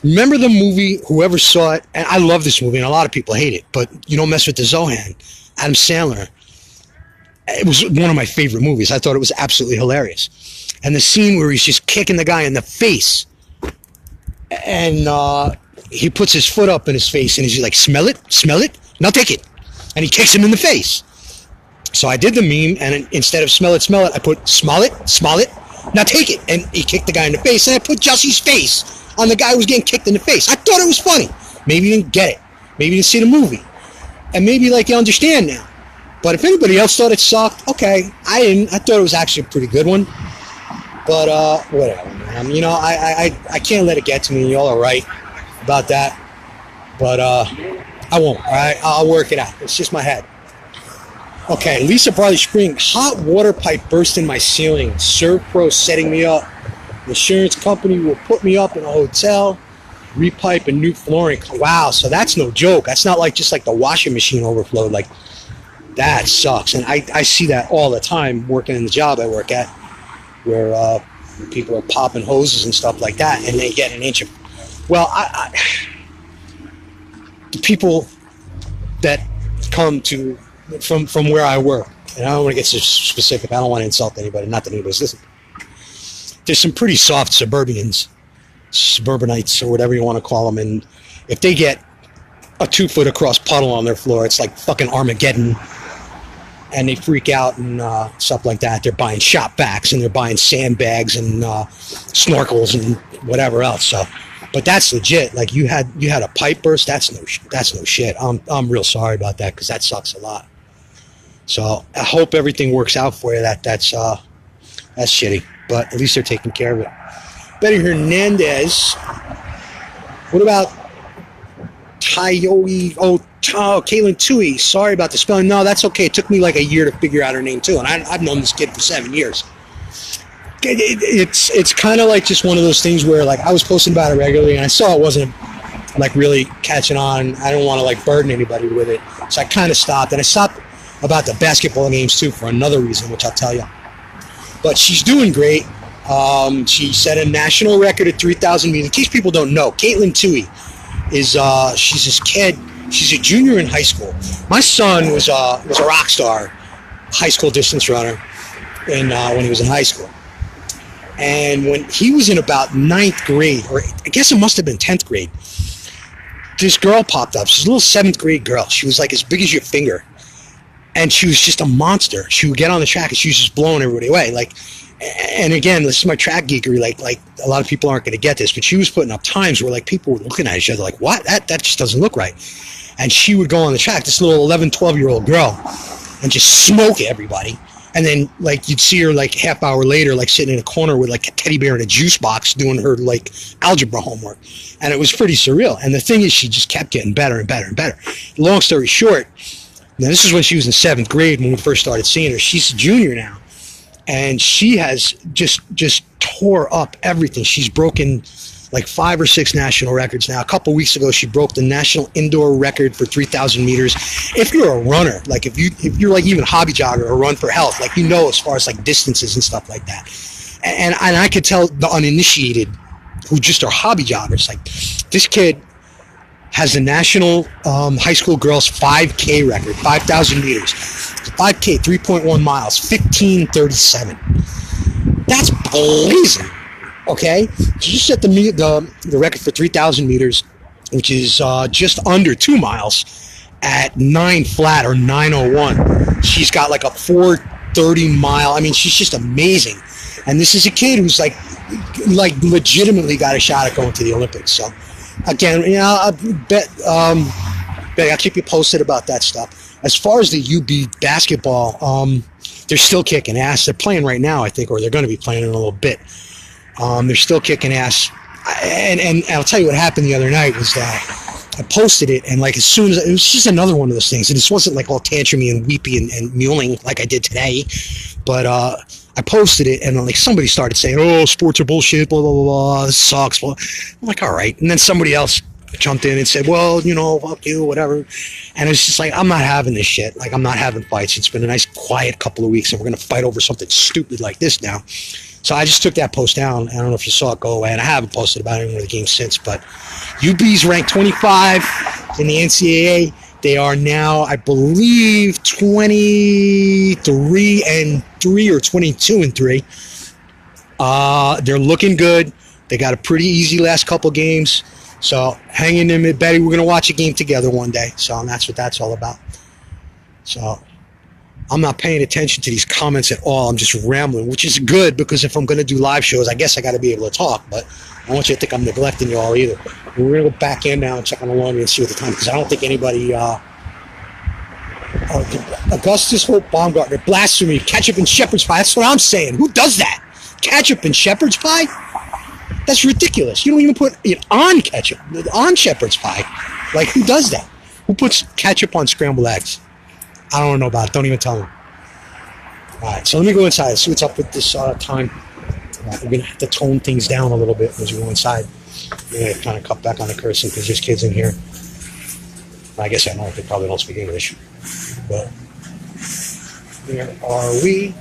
remember the movie, whoever saw it, and I love this movie, and a lot of people hate it, but You Don't Mess with the Zohan, Adam Sandler. It was one of my favorite movies. I thought it was absolutely hilarious. And the scene where he's just kicking the guy in the face, and he puts his foot up in his face, and he's like, smell it, now take it. And he kicks him in the face. So I did the meme, and instead of smell it, I put smell it, now take it. And he kicked the guy in the face, and I put Jesse's face on the guy who was getting kicked in the face. I thought it was funny. Maybe you didn't get it. Maybe you didn't see the movie. And maybe like you understand now. But if anybody else thought it sucked, okay. I didn't. I thought it was actually a pretty good one. But whatever, man. You know, I can't let it get to me. Y'all are right about that. But I won't, all right? I'll work it out. It's just my head. Okay, Lisa Barley Spring. Hot water pipe burst in my ceiling. Servpro setting me up. Insurance company will put me up in a hotel. Repipe and new flooring. Wow, so that's no joke. That's not like just like the washing machine overflowed. Like, that sucks. And I see that all the time working in the job I work at, where people are popping hoses and stuff like that, and they get an inch of... Well, the people that come to from where I work, and I don't want to get so specific, I don't want to insult anybody, not that anybody's listening. There's some pretty soft suburbanites, or whatever you want to call them, and if they get a 2-foot across puddle on their floor, it's like fucking Armageddon, and they freak out and stuff like that. They're buying shop vacs, and they're buying sandbags and snorkels and whatever else. So, but that's legit. Like you had a pipe burst. That's no shit. I'm real sorry about that, because that sucks a lot. So I hope everything works out for you. That's shitty, but at least they're taking care of it. Betty Hernandez. What about Caitlyn Tui? Sorry about the spelling. No, that's okay. It took me like a year to figure out her name too, and I've known this kid for 7 years. It's kind of like just one of those things where like I was posting about it regularly, and I saw it wasn't like really catching on. I don't want to like burden anybody with it, so I kind of stopped. And I stopped about the basketball games too for another reason, which I'll tell you. But she's doing great. She set a national record at 3,000 meters. In case people don't know, Caitlyn Tui is she's this kid. She's a junior in high school. My son was a rock star high school distance runner when he was in high school. And when he was in about 9th grade, or I guess it must have been 10th grade, this girl popped up. She's a little 7th grade girl. She was like as big as your finger. And she was just a monster. She would get on the track and she was just blowing everybody away. Like, and again, this is my track geekery. Like a lot of people aren't going to get this, but she was putting up times where like people were looking at each other like, what? That just doesn't look right. And she would go on the track, this little 11, 12-year-old girl, and just smoke everybody. And then like you'd see her like half hour later, like sitting in a corner with like a teddy bear in a juice box doing her like algebra homework. And it was pretty surreal. And the thing is, she just kept getting better and better and better. Long story short, now this is when she was in 7th grade when we first started seeing her. She's a junior now. And she has just tore up everything. She's broken like 5 or 6 national records now. A couple weeks ago, she broke the national indoor record for 3,000 meters. If you're a runner, like if you're like even a hobby jogger or run for health, like you know as far as like distances and stuff like that. And I could tell the uninitiated who just are hobby joggers, like this kid has the national high school girls 5K record, 5,000 meters. 5K, 3.1 miles, 15:37. That's blazing, okay? She set the record for 3,000 meters, which is just under 2 miles, at 9 flat or 9:01. She's got like a 4:30 mile. I mean, she's just amazing. And this is a kid who's like legitimately got a shot at going to the Olympics. So, again, you know, I'll keep you posted about that stuff. As far as the UB basketball, they're still kicking ass. They're playing right now, I think, or they're going to be playing in a little bit. They're still kicking ass. And I'll tell you what happened the other night was that I posted it, and like as soon as it was just another one of those things, and this wasn't like all tantrumy and weepy and mewling like I did today, but I posted it, and then like somebody started saying, "Oh, sports are bullshit, blah blah blah blah, this sucks." Blah. I'm like, all right, and then somebody else jumped in and said, well, you know, fuck you, whatever. And it's just like, I'm not having this shit. Like, I'm not having fights. It's been a nice, quiet couple of weeks, and we're going to fight over something stupid like this now. So I just took that post down. I don't know if you saw it go away, and I haven't posted about any of the games since, but UB's ranked 25 in the NCAA. They are now, I believe, 23-3 or 22-3. They're looking good. They got a pretty easy last couple games. So hang in there, Betty. We're going to watch a game together one day. So that's what that's all about. So I'm not paying attention to these comments at all. I'm just rambling, which is good, because if I'm going to do live shows, I guess I got to be able to talk. But I don't want you to think I'm neglecting you all either. We're going to go back in now and check on the laundry and see what the time, because I don't think anybody... Augustus Hope Baumgartner, blasphemy, ketchup and shepherd's pie. That's what I'm saying. Who does that? Ketchup and shepherd's pie? That's ridiculous. You don't even put it on ketchup, on shepherd's pie. Like, who does that? Who puts ketchup on scrambled eggs? I don't know about it. Don't even tell me. All right, so let me go inside and see what's up with this time. We're going to have to tone things down a little bit as we go inside. We're going to kind of cut back on the cursing because there's kids in here. I guess I know they probably don't speak English. But where are we?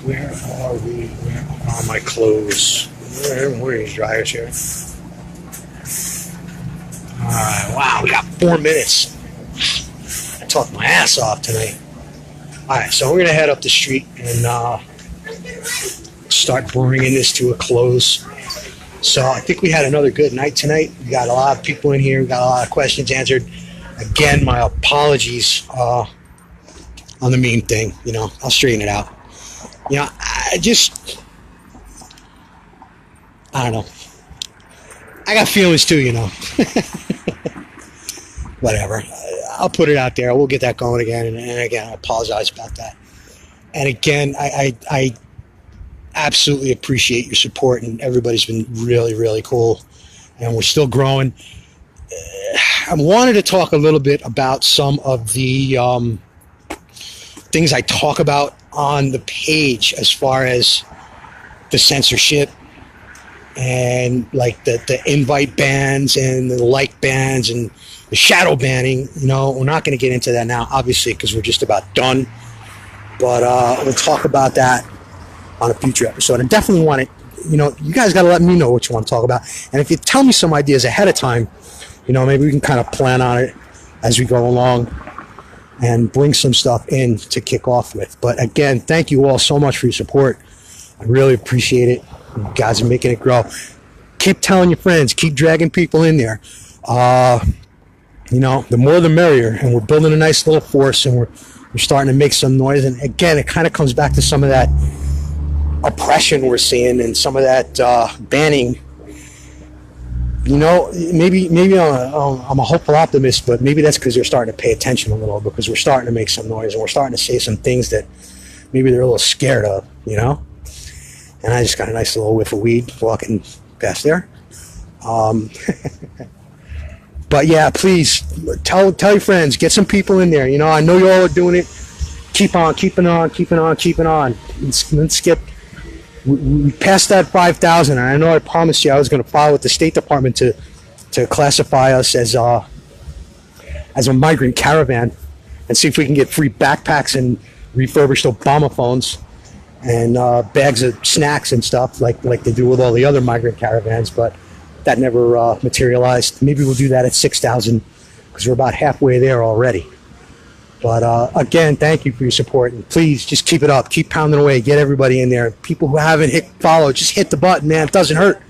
Where are we? Where are my clothes? Where are these dryers here? Alright, wow, we got 4 minutes. I talked my ass off tonight. Alright, so we're going to head up the street and start bringing this to a close. So I think we had another good night tonight. We got a lot of people in here. We got a lot of questions answered. Again, my apologies on the meme thing. You know, I'll straighten it out. You know, I don't know. I got feelings too, you know. Whatever. I'll put it out there. We'll get that going again. And again, I apologize about that. And again, I absolutely appreciate your support, and everybody's been really, really cool. And we're still growing. I wanted to talk a little bit about some of the things I talk about on the page as far as the censorship and like the invite bans and the like bans and the shadow banning. You know, we're not going to get into that now, obviously, because we're just about done. But we'll talk about that on a future episode. I definitely want it. You know, you guys got to let me know what you want to talk about. And if you tell me some ideas ahead of time, you know, maybe we can kind of plan on it as we go along and bring some stuff in to kick off with. But again, thank you all so much for your support. I really appreciate it. You guys are making it grow. Keep telling your friends. Keep dragging people in there. You know, the more the merrier. And we're building a nice little force, and we're starting to make some noise. And again, it kind of comes back to some of that oppression we're seeing and some of that banning. You know, maybe I'm a hopeful optimist, but maybe that's because they're starting to pay attention a little, because we're starting to make some noise and we're starting to say some things that maybe they're a little scared of, you know? And I just got a nice little whiff of weed walking past there. But yeah, please tell your friends, get some people in there. You know, I know you all are doing it. Keep on, keeping on. Let's get... We passed that 5,000. I know I promised you I was going to file with the State Department to classify us as a migrant caravan and see if we can get free backpacks and refurbished Obama phones and bags of snacks and stuff like they do with all the other migrant caravans. But that never materialized. Maybe we'll do that at 6,000 because we're about halfway there already. But again, thank you for your support, and please just keep it up. Keep pounding away. Get everybody in there. People who haven't hit follow, just hit the button, man. It doesn't hurt.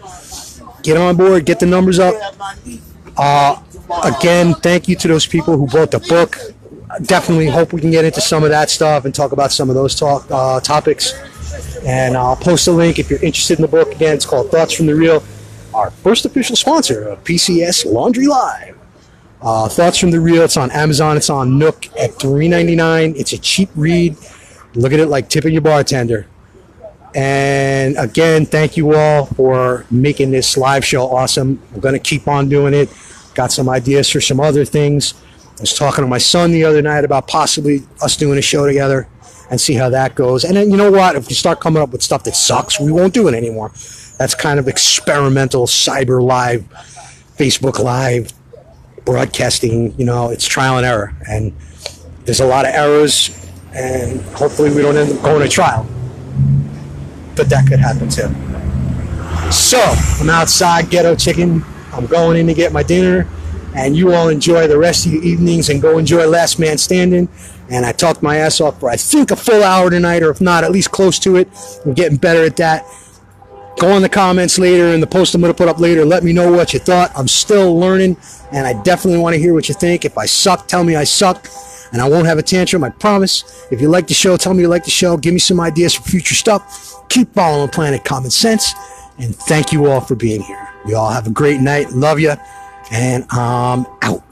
Get on board. Get the numbers up. Again, thank you to those people who bought the book. Definitely hope we can get into some of that stuff and talk about some of those topics. And I'll post a link if you're interested in the book. Again, it's called Thoughts from the Real. Our first official sponsor of PCS Laundry Live. Thoughts from the Real. It's on Amazon. It's on Nook at $3.99. It's a cheap read. Look at it like tipping your bartender. And again, thank you all for making this live show awesome. We're going to keep on doing it. Got some ideas for some other things. I was talking to my son the other night about possibly us doing a show together and see how that goes. And then, you know what? If we start coming up with stuff that sucks, we won't do it anymore. That's kind of experimental cyber live Facebook Live, broadcasting, you know, it's trial and error. And there's a lot of errors, and hopefully we don't end up going to trial. But that could happen too. So, I'm outside, ghetto chicken. I'm going in to get my dinner. And you all enjoy the rest of your evenings and go enjoy Last Man Standing. And I talked my ass off for, I think, a full hour tonight, or if not, at least close to it. I'm getting better at that. Go in the comments later and the post I'm going to put up later. Let me know what you thought. I'm still learning, and I definitely want to hear what you think. If I suck, tell me I suck, and I won't have a tantrum, I promise. If you like the show, tell me you like the show. Give me some ideas for future stuff. Keep following Planet Common Sense, and thank you all for being here. You all have a great night. Love you, and I'm out.